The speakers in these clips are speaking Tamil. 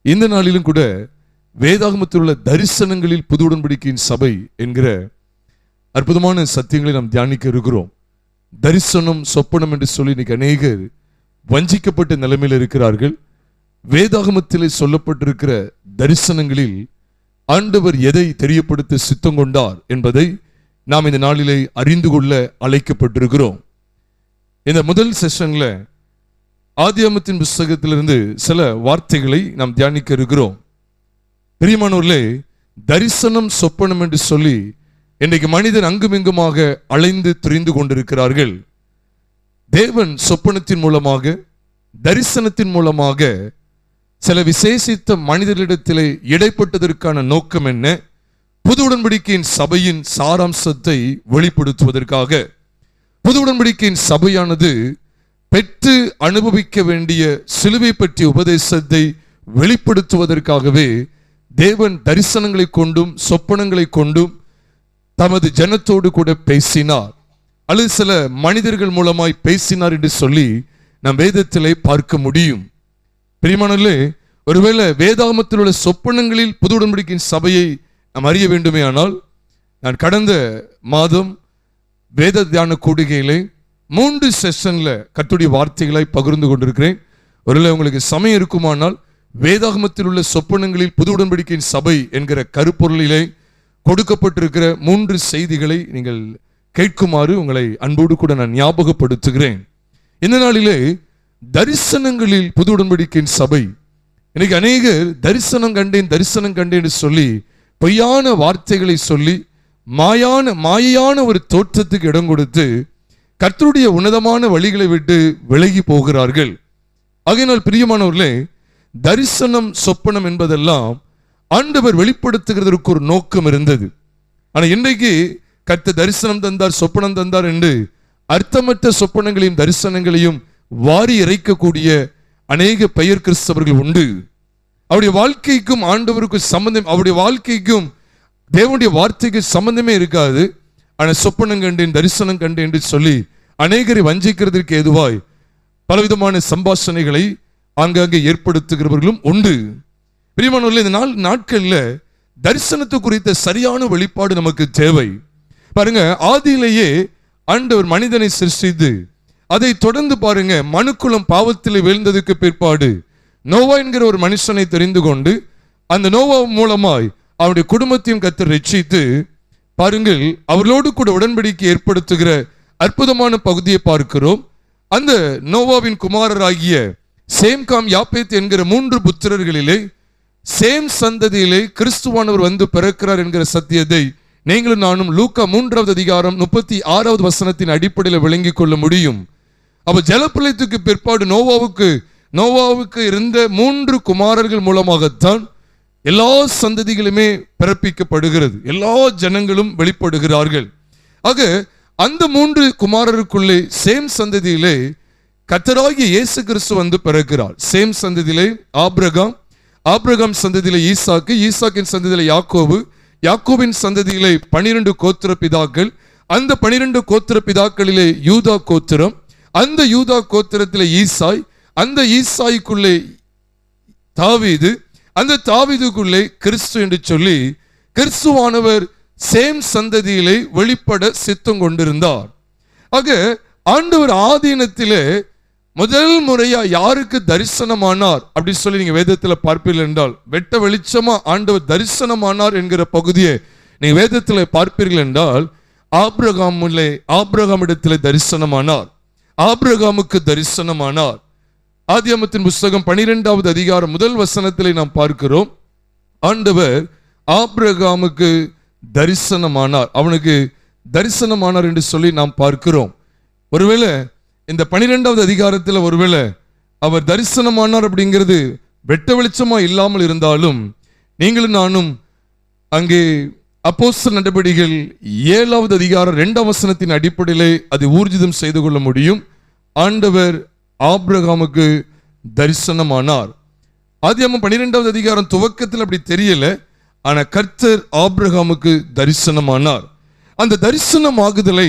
இந்த நாளிலும் கூட வேதாகமத்தில் உள்ள தரிசனங்களில் புது உடன்படிக்கையின் சபை என்கிற அற்புதமான சத்தியங்களை நாம் தியானிக்க இருக்கிறோம். தரிசனம் சொப்பனம் என்று சொல்லி இன்னைக்கு அநேகர் வஞ்சிக்கப்பட்ட நிலைமையில் இருக்கிறார்கள். வேதாகமத்திலே சொல்லப்பட்டிருக்கிற தரிசனங்களில் ஆண்டவர் எதை தெரியப்படுத்த சித்தம் கொண்டார் என்பதை நாம் இந்த நாளிலே அறிந்து கொள்ள அழைக்கப்பட்டிருக்கிறோம். இந்த முதல் செஷன்ல ஆதியாகமத்தின் புஸ்தகத்திலிருந்து சில வார்த்தைகளை நாம் தியானிக்க இருக்கிறோம். பிரியமானவர்களே, தரிசனம் சொப்பனம் என்று சொல்லி இன்றைக்கு மனிதன் அங்குமிங்குமாக அலைந்து திரிந்து கொண்டிருக்கிறார்கள். தேவன் சொப்பனத்தின் மூலமாக, தரிசனத்தின் மூலமாக சில விசேஷித்த மனிதர்களிடத்திலே இடைப்பட்டதற்கான நோக்கம் என்ன? புது உடன்படிக்கையின் சபையின் சாராம்சத்தை வெளிப்படுத்துவதற்காக. புது உடன்படிக்கையின் சபையானது பெற்று அனுபவிக்க வேண்டிய சிலுவை பற்றிய உபதேசத்தை வெளிப்படுத்துவதற்காகவே தேவன் தரிசனங்களை கொண்டும் சொப்பனங்களை கொண்டும் தமது ஜனத்தோடு கூட பேசினார், அல்லது சில மனிதர்கள் மூலமாய் பேசினார் என்று சொல்லி நம் வேதத்திலே பார்க்க முடியும். பிரியமானவர்களே, ஒருவேளை வேதாகமத்தில் உள்ள சொப்பனங்களில் புது உடன்படிக்கையின் சபையை நாம் அறிய வேண்டுமே ஆனால், நான் கடந்த மாதம் வேத தியான கூடுகையிலே 3 செஷன்ல கர்த்தருடைய வார்த்தைகளை பகிர்ந்து கொண்டிருக்கிறேன். ஒருவேளை உங்களுக்கு சமயம் இருக்குமானால் வேதாகமத்தில் உள்ள சொப்பனங்களில் புது உடன்படிக்கையின் சபை என்கிற கருப்பொருளிலே கொடுக்கப்பட்டிருக்கிற 3 செய்திகளை நீங்கள் கேட்குமாறு உங்களை அன்போடு கூட நான் ஞாபகப்படுத்துகிறேன். இந்த நாளிலே தரிசனங்களில் புது உடன்படிக்கையின் சபை. இன்னைக்கு அநேகர் தரிசனம் கண்டேன் சொல்லி பொய்யான வார்த்தைகளை சொல்லி மாயான ஒரு தோற்றத்துக்கு இடம் கொடுத்து கர்த்தருடைய உன்னதமான வழிகளை விட்டு விலகி போகிறார்கள். ஆகையினால் பிரியமானவர்களே, தரிசனம் சொப்பனம் என்பதெல்லாம் ஆண்டவர் வெளிப்படுத்துகிறதற்கு ஒரு நோக்கம் இருந்தது. ஆனால் இன்றைக்கு கர்த்தர் தரிசனம் தந்தார், சொப்பனம் தந்தார் என்று அர்த்தமற்ற சொப்பனங்களையும் தரிசனங்களையும் வாரி இறைக்கக்கூடிய அநேக பெயர் கிறிஸ்தவர்கள் உண்டு. அவருடைய வாழ்க்கைக்கும் ஆண்டவருக்கும் சம்பந்தம், அவருடைய வாழ்க்கைக்கும் தேவனுடைய வார்த்தைக்கு சம்பந்தமே இருக்காது. ஆனால் சொப்பனம் கண்டேன், தரிசனம் கண்டேன் என்று சொல்லி அநேகரை வஞ்சிக்கிறதற்கு ஏதுவாய் பலவிதமான சம்பாஷணைகளை ஆங்காங்கே ஏற்படுத்துகிறவர்களும் உண்டு. பிரியமானவர்களே, இந்த நாட்களில் தரிசனத்தை குறித்த சரியான வெளிப்பாடு நமக்கு தேவை. பாருங்க, ஆதியிலேயே ஆண்டவர் மனிதனை சிருஷ்டித்து அதை தொடர்ந்து பாருங்க, மனுக்குலம் பாவத்தில் வீழ்ந்ததுக்கு பிற்பாடு நோவா என்கிற ஒரு மனுஷனை தெரிந்து கொண்டு அந்த நோவா மூலமாய் அவருடைய குடும்பத்தையும் கர்த்தர் ரட்சித்து பாருங்கள், அவர்களோடு கூட உடன்படிக்கை ஏற்படுத்துகிற அற்புதமான பகுதியை பார்க்கிறோம். அந்த நோவாவின் குமாரராகிய சேம் காம் யாப்பேத் என்கிற 3 புத்திரர்களிலே சேம் சந்ததியிலே கிறிஸ்துவானவர் வந்து பிறக்கிறார் என்கிற சத்தியத்தை நீங்களும் நானும் லூக்கா 3வது அதிகாரம் 36வது வசனத்தின் அடிப்படையில் விளங்கிக் கொள்ள முடியும். அப்ப ஜலப்பிரளயத்துக்கு பிற்பாடு நோவாவுக்கு இருந்த 3 குமாரர்கள் மூலமாகத்தான் எல்லா சந்ததிகளுமே பிறப்பிக்கப்படுகிறது, எல்லா ஜனங்களும் வெளிப்படுகிறார்கள். ஆக அந்த 3 குமாரருக்குள்ளே சேம் சந்ததியிலே கர்த்தராகிய இயேசு கிறிஸ்து வந்து பிறக்கிறார். சேம் சந்ததியிலே ஆபிரகாம் சந்ததியிலே ஈசாக்கின் சந்ததியிலே யாக்கோபின் சந்ததியிலே 12 கோத்திர பிதாக்கள். அந்த 12 கோத்திர பிதாக்களிலே யூதா கோத்திரம், அந்த யூதா கோத்திரத்திலே ஈசாய், அந்த ஈசாய்க்குள்ளே தாவீது, அந்த தாவீதுக்குள்ளே கிறிஸ்து என்று சொல்லி கிறிஸ்துவானவர் சேம் சந்ததியிலே வெளிப்பட சித்தம் கொண்டிருந்தார். ஆக ஆண்டவர் ஆதீனத்திலே முதல் முறையா யாருக்கு தரிசனமானார் அப்படி சொல்லி நீங்க வேதத்துல பார்ப்பீர்கள் என்றால், வெட்ட வெளிச்சமா ஆண்டவர் தரிசனமானார் என்கிற பகுதியை நீங்க வேதத்துல பார்ப்பீர்கள் என்றால், ஆபிரகாமிடத்திலே தரிசனமானார், ஆபிரகாமுக்கு தரிசனமானார். ஆதியாகமத்தின் புஸ்தகம் 12வது அதிகாரம் 1 வசனத்திலே நாம் பார்க்கிறோம், ஆண்டவர் ஆபிரகாமுக்கு தரிசனமானார், அவனுக்கு தரிசனமானார் என்று சொல்லி நாம் பார்க்கிறோம். ஒருவேளை இந்த 12வது அதிகாரத்தில் ஒருவேளை அவர் தரிசனமானார் அப்படிங்கிறது வெட்ட வெளிச்சமா இல்லாமல் இருந்தாலும், நீங்களும் நானும் அங்கே அப்போஸ்தலர் நடபடிகள் 7வது அதிகாரம் 2ஆம் வசனத்தின் அடிப்படையிலே அதை ஊர்ஜிதம் செய்து கொள்ள முடியும். ஆண்டவர் ஆபிரகாமுக்கு தரிசனமானார். ஆதியாகமம் 12வது அதிகாரம் துவக்கத்தில் அப்படி தெரியல, ஆனா கர்த்தர் ஆபிரகாமுக்கு தரிசனமானார். அந்த தரிசனமாகுதலை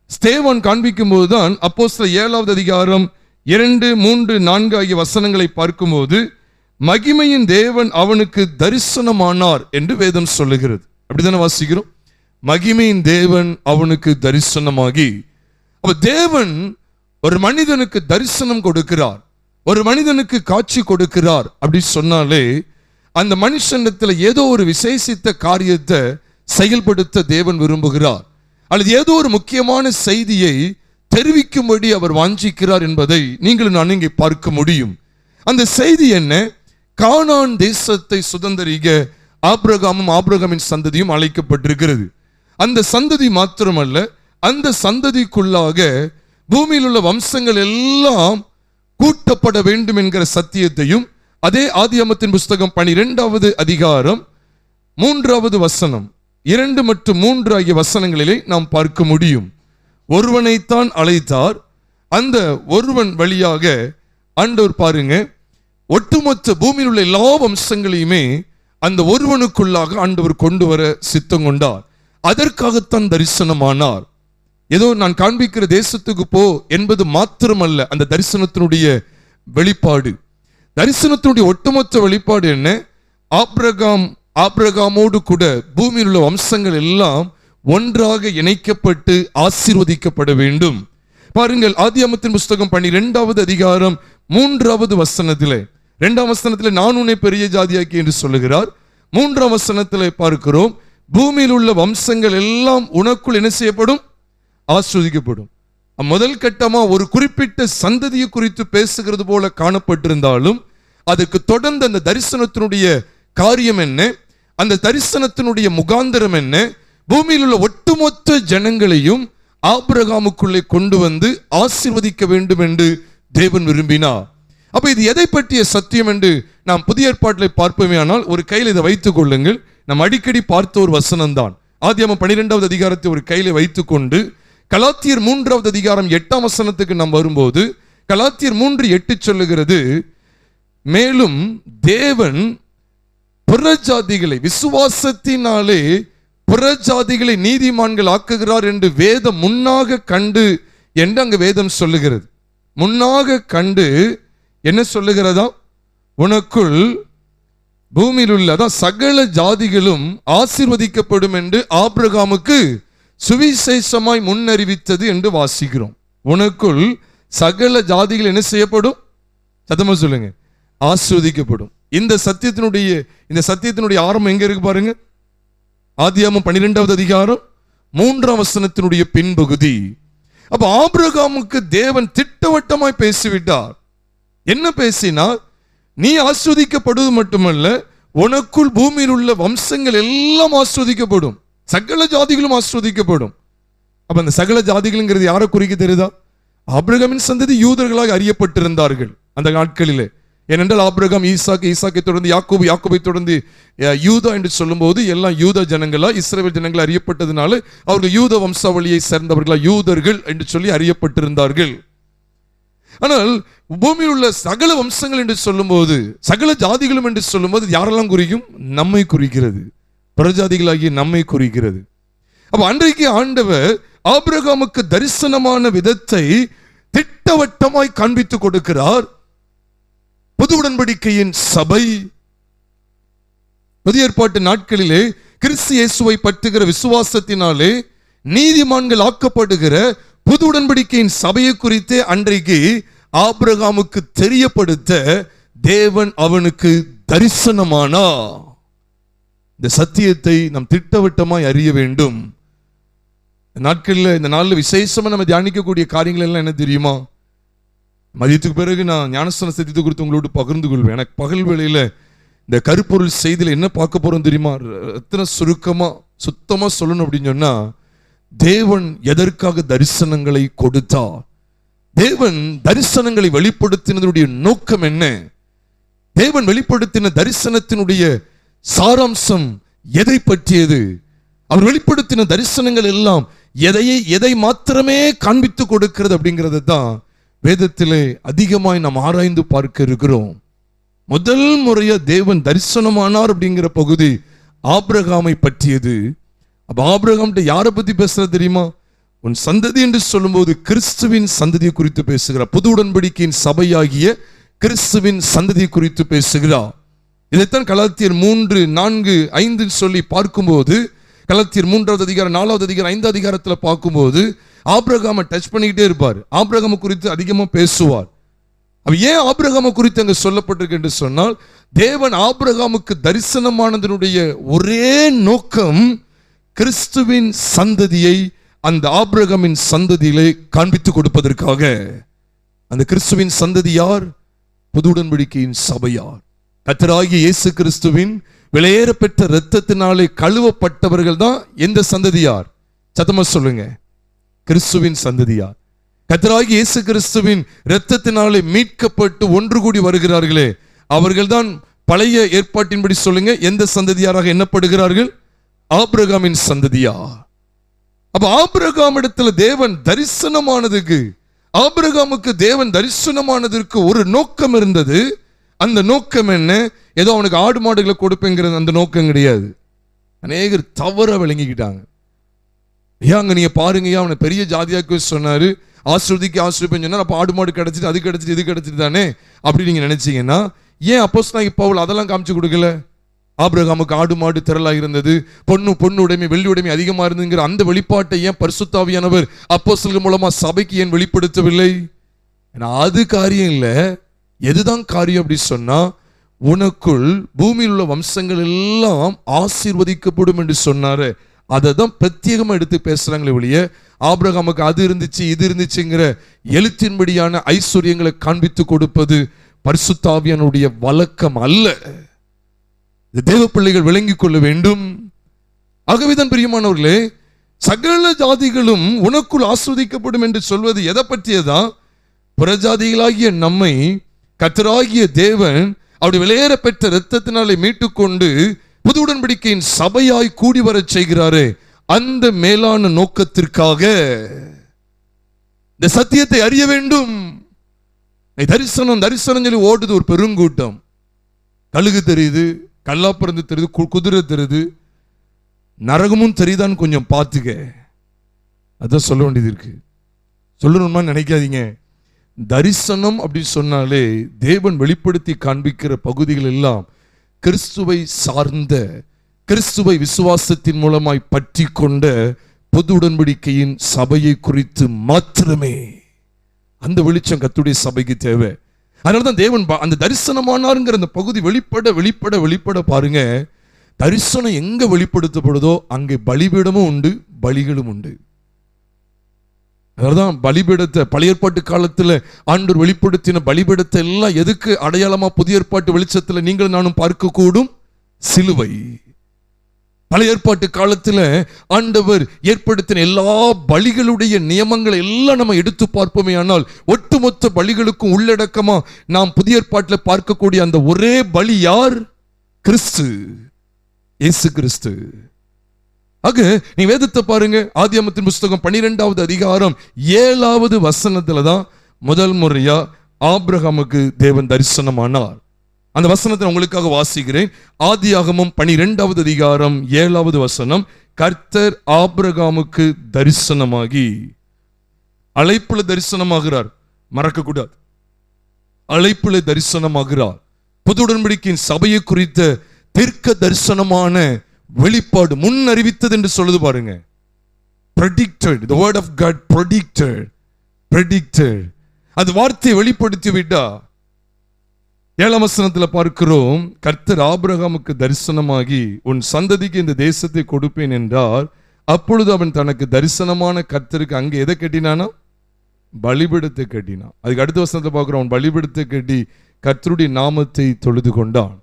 ஸ்தேவான் காண்பிக்கும் போதுதான் அப்போஸ்தலர் 7வது அதிகாரம் 2, 3, 4 ஆகிய வசனங்களை பார்க்கும்போது மகிமையின் தேவன் அவனுக்கு தரிசனமானார் என்று வேதம் சொல்லுகிறது. அப்படித்தானே வாசிக்கிறோம். மகிமையின் தேவன் அவனுக்கு தரிசனமாகி. அப்ப தேவன் ஒரு மனிதனுக்கு தரிசனம் கொடுக்கிறார், ஒரு மனிதனுக்கு காட்சி கொடுக்கிறார் அப்படி சொன்னாலே அந்த மனுஷனிடத்துல ஏதோ ஒரு விசேஷித்த காரியத்தை செயல்படுத்த தேவன் விரும்புகிறார், அல்லது ஏதோ ஒரு முக்கியமான செய்தியை தெரிவிக்கும்படி அவர் வாஞ்சிக்கிறார் என்பதை நீங்கள் நான் இங்கே பார்க்க முடியும். அந்த செய்தி என்ன? கானான் தேசத்தை சுதந்தரிக்க ஆபிரகாமும் ஆபிரகாமின் சந்ததியும் அழைக்கப்பட்டிருக்கிறது. அந்த சந்ததி மாத்திரமல்ல, அந்த சந்ததிக்குள்ளாக பூமியில் உள்ள வம்சங்கள் எல்லாம் கூட்டப்பட வேண்டும் என்கிற சத்தியத்தையும் அதே ஆதியாகமத்தின் புஸ்தகம் 12வது அதிகாரம் 3வது வசனம் 2 மற்றும் 3 ஆகிய வசனங்களிலே நாம் பார்க்க முடியும். ஒருவனைத்தான் அழைத்தார், அந்த ஒருவன் வழியாக ஆண்டவர் பாருங்க ஒட்டுமொத்த பூமியில் உள்ள எல்லா வம்சங்களையுமே அந்த ஒருவனுக்குள்ளாக ஆண்டவர் கொண்டு வர சித்தம் கொண்டார். அதற்காகத்தான் தரிசனமானார். ஏதோ நான் காண்பிக்கிற தேசத்துக்கு போ என்பது மாத்திரமல்ல அந்த தரிசனத்தினுடைய வெளிப்பாடு. தரிசனத்தினுடைய ஒட்டுமொத்த வெளிப்பாடு என்ன? ஆபிரகாமோடு கூட பூமியில் உள்ள வம்சங்கள் எல்லாம் ஒன்றாக இணைக்கப்பட்டு ஆசீர்வதிக்கப்பட வேண்டும். பாருங்கள், ஆதியாகமத்தின் புஸ்தகம் 12வது அதிகாரம் 3வது வசனத்திலே, 2ஆம் வசனத்திலே நான் உன்னை பெரிய ஜாதியாக்கி என்று சொல்லுகிறார். 3ஆம் வசனத்திலே பார்க்கிறோம், பூமியில் உள்ள வம்சங்கள் எல்லாம் உனக்குள் என்ன செய்யப்படும்? ஆசீர்வதிக்கப்படும். முதல் கட்டமா ஒரு குறிப்பிட்ட சந்ததியை குறித்து பேசுகிறது போல காணப்பட்டிருந்தாலும் அதுக்கு தொடர்ந்து அந்த தரிசனத்தினுடைய காரியம் என்ன, அந்த தரிசனத்தினுடைய முகாந்தரம் என்ன? பூமியில் உள்ள ஒட்டுமொத்த ஜனங்களையும் ஆபிரகாமுக்குள்ளே கொண்டு வந்து ஆசீர்வதிக்க வேண்டும் என்று தேவன் விரும்பினார். அப்ப இது எதை பற்றிய சத்தியம் என்று நாம் புதிய ஏற்பாட்டில் பார்ப்போமே. ஆனால் ஒரு கையில் இதை வைத்துக் கொள்ளுங்கள். நாம் அடிக்கடி பார்த்த ஒரு வசனம் தான். ஆதியாகமம் 12வது அதிகாரத்தை ஒரு கையில வைத்துக் கொண்டு கலாத்தியர் 3வது அதிகாரம் 8ஆம் வசனத்துக்கு நாம் வரும்போது கலாத்தியர் 3:8 சொல்லுகிறது, மேலும் தேவன் புறஜாதிகளை விசுவாசத்தினாலே புறஜாதிகளை நீதிமான்கள் ஆக்குகிறார் என்று வேதம் முன்னாக கண்டு என்று அங்கு வேதம் சொல்லுகிறது. முன்னாக கண்டு என்ன சொல்லுகிறதா? உனக்குள் பூமியில் உள்ள சகல ஜாதிகளும் ஆசீர்வதிக்கப்படும் என்று ஆபிரகாமுக்கு சுவிசேஷமாய் முன்னறிவித்தது என்று வாசிக்கிறோம். உனக்குள் சகல ஜாதிகள் என்ன செய்யப்படும்? சத்தமா சொல்லுங்க, ஆசீர்வதிக்கப்படும். இந்த சத்தியத்தினுடைய ஆரம்பம் எங்க இருக்கு பாருங்க. ஆதியாகமம் 12வது அதிகாரம் 3ஆம் வசனத்தினுடைய பின்பகுதி. அப்ப ஆபிரகாமுக்கு தேவன் திட்டவட்டமாய் பேசிவிட்டார். என்ன பேசினார்? நீ ஆஸ்வதிக்கப்படுவது மட்டுமல்ல, உனக்குள் பூமியில் உள்ள வம்சங்கள் எல்லாம் ஆஸ்வதிக்கப்படும், சகல ஜாதிகளும் ஆஸ்வதிக்கப்படும். அப்ப அந்த சகல ஜாதிகள்ங்கிறது யாரை குறிக்க தெரியுதா? ஆபிரகாமின் சந்ததி யூதர்களாக அறியப்பட்டிருந்தார்கள் அந்த நாட்களிலே. ஏனென்றால் ஆபிரகாம் ஈசாக்கை தொடர்ந்து யாக்கோபை தொடர்ந்து யூதா என்று சொல்லும் போது எல்லாம் யூத ஜனங்களா இஸ்ரவேல் ஜனங்கள் அறியப்பட்டதுனால அவர்கள் யூத வம்சாவளியை சேர்ந்தவர்களா யூதர்கள் என்று சொல்லி அறியப்பட்டிருந்தார்கள். ஆனால் பூமியில் உள்ள சகல வம்சங்கள் என்று சொல்லும் போது, சகல ஜாதிகளும் என்று சொல்லும் போது யாரெல்லாம் குறிக்கும்? நம்மை குறிக்கிறது, பிரஜாதிகளாகிய நம்மை குறிக்கிறது. அப்ப அன்றைக்கு ஆண்டவர் ஆபிரகாமுக்கு தரிசனமான விதத்தை திட்டவட்டமாய் காண்பித்து கொடுக்கிறார். புது உடன்படிக்கையின் சபை புதிய ஏற்பாட்டு நாட்களிலே கிறிஸ்து இயேசுவை பற்றுகிற விசுவாசத்தினாலே நீதிமான்கள் ஆக்கப்படுகிற புது உடன்படிக்கையின் சபையை குறித்தே அன்றைக்கு ஆபிரகாமுக்கு தெரியப்படுத்த தேவன் அவனுக்கு தரிசனமானார். இந்த சத்தியத்தை நாம் திட்டவட்டமாய் அறிய வேண்டும். இந்த நாளில் விசேஷமா நம்ம தியானிக்கக்கூடிய காரியங்கள் எல்லாம் என்ன தெரியுமா? மதியத்துக்கு பிறகு நான் ஞானஸ்தான சத்தியத்தை குறித்து உங்களோடு பகிர்ந்து கொள்வேன். எனக்கு பகல் வேளையில இந்த கருப்பொருள் செய்தியில் என்ன பார்க்க போறோம் தெரியுமா? எத்தனை சுத்தமா சொல்லணும் அப்படின்னு சொன்னா, தேவன் எதற்காக தரிசனங்களை கொடுத்தார்? தேவன் தரிசனங்களை வெளிப்படுத்தினதுடைய நோக்கம் என்ன? தேவன் வெளிப்படுத்தின தரிசனத்தினுடைய சாராம்சம் எதை பற்றியது? அவர் வெளிப்படுத்தின தரிசனங்கள் எல்லாம் எதை மாத்திரமே காண்பித்து கொடுக்கிறது அப்படிங்கிறது தான் வேதத்திலே அதிகமாய் நாம் ஆராய்ந்து பார்க்க இருக்கிறோம். முதல் முறையா தேவன் தரிசனமானார் அப்படிங்கிற பகுதி ஆபிரகாமை பற்றியது. அப்ப ஆபிரகாம் யாரை பத்தி பேசுறது தெரியுமா? உன் சந்ததி என்று சொல்லும் போது கிறிஸ்துவின் சந்ததியை குறித்து பேசுகிறார். புது உடன்படிக்கையின் சபையாகிய கிறிஸ்துவின் சந்ததி குறித்து பேசுகிறார். இதைத்தான் கலாத்தியர் 3:4-5 சொல்லி பார்க்கும்போது, கலாத்தியர் 3வது அதிகாரம் 4வது அதிகாரம் 5வது அதிகாரத்தில் பார்க்கும்போது ஆபிரகாமை டச் பண்ணிக்கிட்டே இருப்பார். ஆபிரகாமை குறித்து அதிகமா பேசுவார். ஏன் ஆபிரகாமை குறித்து அங்க சொல்லப்பட்டிருக்கு என்று சொன்னால், தேவன் ஆபிரகாமுக்கு தரிசனமானதனுடைய ஒரே நோக்கம் கிறிஸ்துவின் சந்ததியை அந்த ஆபிரகாமின் சந்ததியிலே காண்பித்து கொடுப்பதற்காக. அந்த கிறிஸ்துவின் சந்ததி யார்? புது உடன்படிக்கையின் சபையார். கர்த்தராகிய இயேசு கிறிஸ்துவின் விலையேற பெற்ற இரத்தத்தினாலே கழுவப்பட்டவர்கள் தான் எந்த சந்ததியார்? சத்தமா சொல்லுங்க. கிறிஸ்துவின் சந்ததியார். கர்த்தராகிய இயேசு கிறிஸ்துவின் இரத்தத்தினாலே மீட்கப்பட்டு ஒன்று கூடி வருகிறார்களே, அவர்கள்தான் பழைய ஏற்பாட்டின்படி சொல்லுங்க எந்த சந்ததியாராக எண்ணப்படுகிறார்கள்? ஆபிரகாமின் சந்ததியார். அப்ப ஆபிரகாம் இடத்துல தேவன் தரிசனமானதுக்கு, ஆபிரகாமுக்கு தேவன் தரிசனமானதற்கு ஒரு நோக்கம் இருந்தது. அந்த நோக்கம் என்ன? ஏதோ அவனுக்கு ஆடு மாடுகளை கொடுப்பேங்கிறது அந்த நோக்கம் கிடையாது. அநேகர் தவற விளங்கிக்கிட்டாங்க. ஏங்க நீங்க பாருங்க, அவனை பெரிய ஜாதியாக்கு சொன்னாரு, ஆசிர்வதிக்கு ஆசிர்வதிப்பேன்னு சொன்னார். அப்ப ஆடு மாடு கிடைச்சிட்டு அது கிடைச்சிட்டு இது கிடைச்சிட்டு தானே அப்படி நீங்க நினைச்சீங்கன்னா, ஏன் அப்போஸ்தலனாகிய பவுல் அதெல்லாம் காமிச்சு கொடுக்கல? ஆபிரகாமுக்கு ஆடு மாடு திரளா இருந்தது, பொண்ணு உடைமை வெள்ளி உடைமை அதிகமா இருந்துங்கிற அந்த வெளிப்பாட்டை ஏன் பரிசுத்த ஆவியானவர் அப்போஸ்தலர்கள் மூலமா சபைக்கு ஏன் வெளிப்படுத்தவில்லை? அது காரியம் இல்லை. எதுதான் காரியம் அப்படி சொன்னா, உனக்குள் பூமியில் உள்ள வம்சங்கள் எல்லாம் ஆசீர்வதிக்கப்படும் என்று சொன்னாரு. அதை தான் பிரத்யேகமா எடுத்து பேசுறாங்களே ஒழிய, ஆபிரகாமுக்கு அது இருந்துச்சு இது இருந்துச்சுங்கிற எழுத்தின்படியான ஐஸ்வர்யங்களை காண்பித்து கொடுப்பது பரிசுத்த ஆவியானுடைய வழக்கம் அல்ல. தேவ பிள்ளைகள் விளங்கிக் கொள்ள வேண்டும். ஆகவேதான் பிரியமானவர்களே, சகல ஜாதிகளும் உனக்குள் ஆஸ்வதிக்கப்படும் என்று சொல்வது எதை பற்றியதா? புறஜாதிகளாகிய நம்மை கர்த்தராகிய தேவன் அவருடைய விலையேற பெற்ற இரத்தத்தினாலே மீட்டுக்கொண்டு புது உடன்படிக்கையின் சபையாய் கூடி வரச் செய்கிறாரே, அந்த மேலான நோக்கத்திற்காக இந்த சத்தியத்தை அறிய வேண்டும். தரிசனம் தரிசனம் சொல்லி ஓடுது ஒரு பெருங்கூட்டம். கழுகு தெரியுது, கல்லாப்பறந்து தெரியுது, குதிரை தெரியுது, நரகமும் தெரியுதான்னு கொஞ்சம் பார்த்துக்க. அதான் சொல்ல வேண்டியது இருக்கு. சொல்லணுமா நினைக்காதீங்க. தரிசனம் அப்படி சொன்னாலே தேவன் வெளிப்படுத்தி காண்பிக்கிற பகுதிகள் எல்லாம் கிறிஸ்துவை சார்ந்த, கிறிஸ்துவை விசுவாசத்தின் மூலமாய் பற்றி கொண்ட புது உடன்படிக்கையின் சபையை குறித்து மாத்திரமே. அந்த வெளிச்சம் கர்த்தருடைய சபைக்கு தேவை. அதனாலதான் தேவன் அந்த தரிசனமானாருங்கிற அந்த பகுதி வெளிப்பட வெளிப்பட வெளிப்பட பாருங்க. தரிசனம் எங்க வெளிப்படுத்தப்படுதோ அங்கே பலிபீடமும் உண்டு, பலிகளும் உண்டு. அதனால்தான் பலிபீடத்தை பழைய ஏற்பாட்டு காலத்துல ஆண்டவர் வெளிப்படுத்தின பலிபீடத்தை எல்லாம் எதுக்கு அடையாளமா புதிய ஏற்பாட்டு வெளிச்சத்துல நீங்கள் நானும் பார்க்க கூடும்? சிலுவை. பழைய ஏற்பாட்டு காலத்துல ஆண்டவர் ஏற்படுத்தின எல்லா பலிகளுடைய நியமங்களை எல்லாம் நம்ம எடுத்து பார்ப்போமே, ஆனால் ஒட்டுமொத்த பலிகளுக்கும் உள்ளடக்கமா நாம் புதிய ஏற்பாட்டில் பார்க்கக்கூடிய அந்த ஒரே பலி யார்? கிறிஸ்து, இயேசு கிறிஸ்து. ஆக நீ வேதத்தை பாருங்க. ஆதியாகமத்தின் புஸ்தகம் 12வது அதிகாரம் 7வது வசனத்துல தான் முதல் முறையா ஆபிரகாமுக்கு தேவன் தரிசனமானார். அந்த வசனத்தை உங்களுக்காக வாசிக்கிறேன். ஆதியாகமம் 12வது அதிகாரம் 7வது வசனம். கர்த்தர் ஆபிரகாமுக்கு தரிசனமாகி, அழைப்புல தரிசனமாகிறார், மறக்க கூடாது. அழைப்புல தரிசனமாகிறார். புது உடன்படிக்கையின் சபையை குறித்த தீர்க்க தரிசனமான வெளிப்பாடு, முன் அறிவித்தது என்று சொல்லுது பாருங்க. predicted, the word of God predicted. அது வார்த்தையை வெளிப்படுத்தி விட்டா. 7ஆம் வசனத்துல பார்க்கிறோம், கர்த்தர் ஆபிரகாமுக்கு தரிசனமாகி உன் சந்ததிக்கு இந்த தேசத்தை கொடுப்பேன் என்றார். அப்பொழுது அவன் தனக்கு தரிசனமான கர்த்தருக்கு அங்கே எதை கட்டினானா? பலிபீடத்தை கட்டினான். அதுக்கு அடுத்த வசனத்தை பார்க்கிறோம், அவன் பலிபீடத்தை கட்டி கர்த்தருடைய நாமத்தை தொழுது கொண்டான்.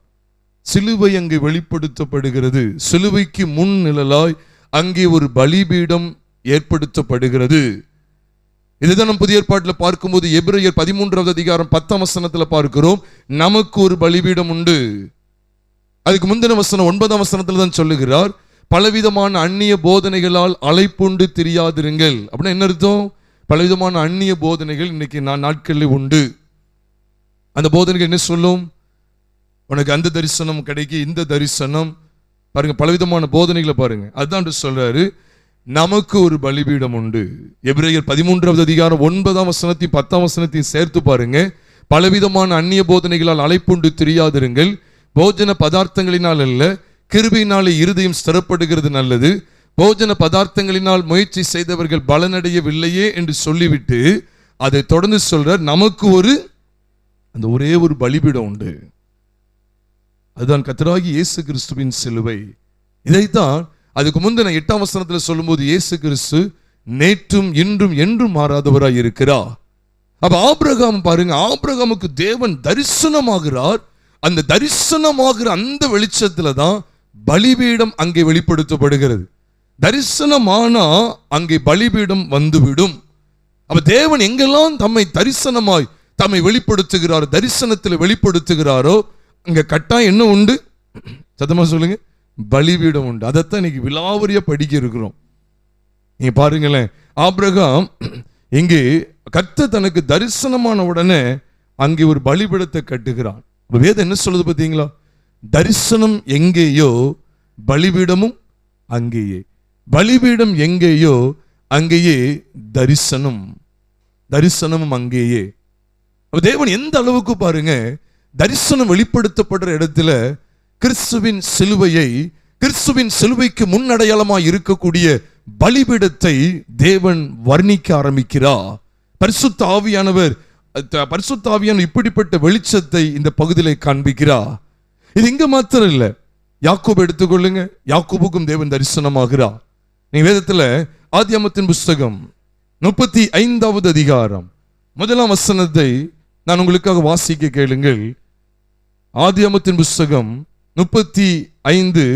சிலுவை அங்கே வெளிப்படுத்தப்படுகிறது. சிலுவைக்கு முன் நிழலாய் அங்கே ஒரு பலிபீடம் ஏற்படுத்தப்படுகிறது. இதுதான் நம்ம புதிய ஏற்பாட்டில் பார்க்கும்போது எபிரேயர் 13வது அதிகாரம் 10ஆம் வசனத்தில் பார்க்கிறோம், நமக்கு ஒரு பலிபீடம் உண்டு. அதுக்கு முந்தின வசனம் 9ஆம் வசனத்தில் தான் சொல்லுகிறார், பலவிதமான அந்நிய போதனைகளால் அலைப்புண்டு தெரியாதிருங்கள். அப்படின்னா என்ன அர்த்தம்? பலவிதமான அந்நிய போதனைகள் இன்னைக்கு நாட்களில் உண்டு. அந்த போதனைகள் என்ன சொல்லும்? உனக்கு அந்த தரிசனம் கிடைக்கும், இந்த தரிசனம் பாருங்க, பலவிதமான போதனைகளை பாருங்க. அதுதான் சொல்றாரு, நமக்கு ஒரு பலிபீடம் உண்டு. எபிரேயர் 13வது அதிகாரம் 9ஆம் வசனத்தையும் 10ஆம் வசனத்தையும் சேர்த்து பாருங்க. பலவிதமான அந்நிய போதனைகளால் அலைப்புண்டு தெரியாதிருங்கள். போஜன பதார்த்தங்களினால் அல்ல, கிருபையினாலே இருதயம் ஸ்திரப்படுகிறது நல்லது. போஜன பதார்த்தங்களினால் முயற்சி செய்தவர்கள் பலனடையவில்லையே என்று சொல்லிவிட்டு அதை தொடர்ந்து சொல்றார், நமக்கு அந்த ஒரே ஒரு பலிபீடம் உண்டு, அதுதான் கர்த்தராகிய இயேசு கிறிஸ்துவின் சிலுவை. இதைத்தான் அதுக்கு முந்தின 8ஆம் வசனத்தில் சொல்லும்போது இயேசு கிறிஸ்து நேற்றும் இன்றும் என்றும் மாறாதவராய் இருக்கிறார். அப்ப ஆபிரகாம் பாருங்க, ஆபிரகாமுக்கு தேவன் தரிசனமாகிறார். அந்த தரிசனமாகிற அந்த வெளிச்சத்துல தான் பலிபீடம் அங்கே வெளிப்படுத்தப்படுகிறது. தரிசனமானா அங்கே பலிபீடம் வந்துவிடும். அப்ப தேவன் எங்கெல்லாம் தம்மை வெளிப்படுத்துகிறாரோ, தரிசனத்தில் வெளிப்படுத்துகிறாரோ, அங்க கட்டாயம் என்ன உண்டு? சத்தமா சொல்லுங்க, பலிபீடம் உண்டு. அதைத்தான் இன்னைக்கு விலாவரியா படிக்க இருக்கிறோம். நீங்க பாருங்களேன், ஆபிரகாம் இங்கே கர்த்தர் தனக்கு தரிசனமான உடனே அங்கே ஒரு பலிபீடத்தை கட்டுகிறான். வேதம் என்ன சொல்லுது பார்த்தீங்களா? தரிசனம் எங்கேயோ பலிபீடமும் அங்கேயே, பலிபீடம் எங்கேயோ அங்கேயே தரிசனமும் அங்கேயே. தேவன் எந்த அளவுக்கு பாருங்க, தரிசனம் வெளிப்படுத்தப்படுற இடத்துல கிறிஸ்துவின் சிலுவைக்கு முன்னடையாளமாய் இருக்கக்கூடிய பலிபீடத்தை தேவன் வர்ணிக்க ஆரம்பிக்கிறார். பரிசுத்த ஆவியானவர் இப்படிப்பட்ட வெளிச்சத்தை இந்த பகுதியிலே காண்பிக்கிறார். இது இங்க மாத்திரம் இல்ல, யாக்கோபு எடுத்துக்கொள்ளுங்க, யாக்கோபுக்கும் தேவன் தரிசனமாகிறார். நீங்க வேதத்துல ஆதியாகமத்தின் புஸ்தகம் 35வது அதிகாரம் 1ஆம் வசனத்தை நான் உங்களுக்காக வாசிக்க கேளுங்கள். ஆதியாகமத்தின் புஸ்தகம் 35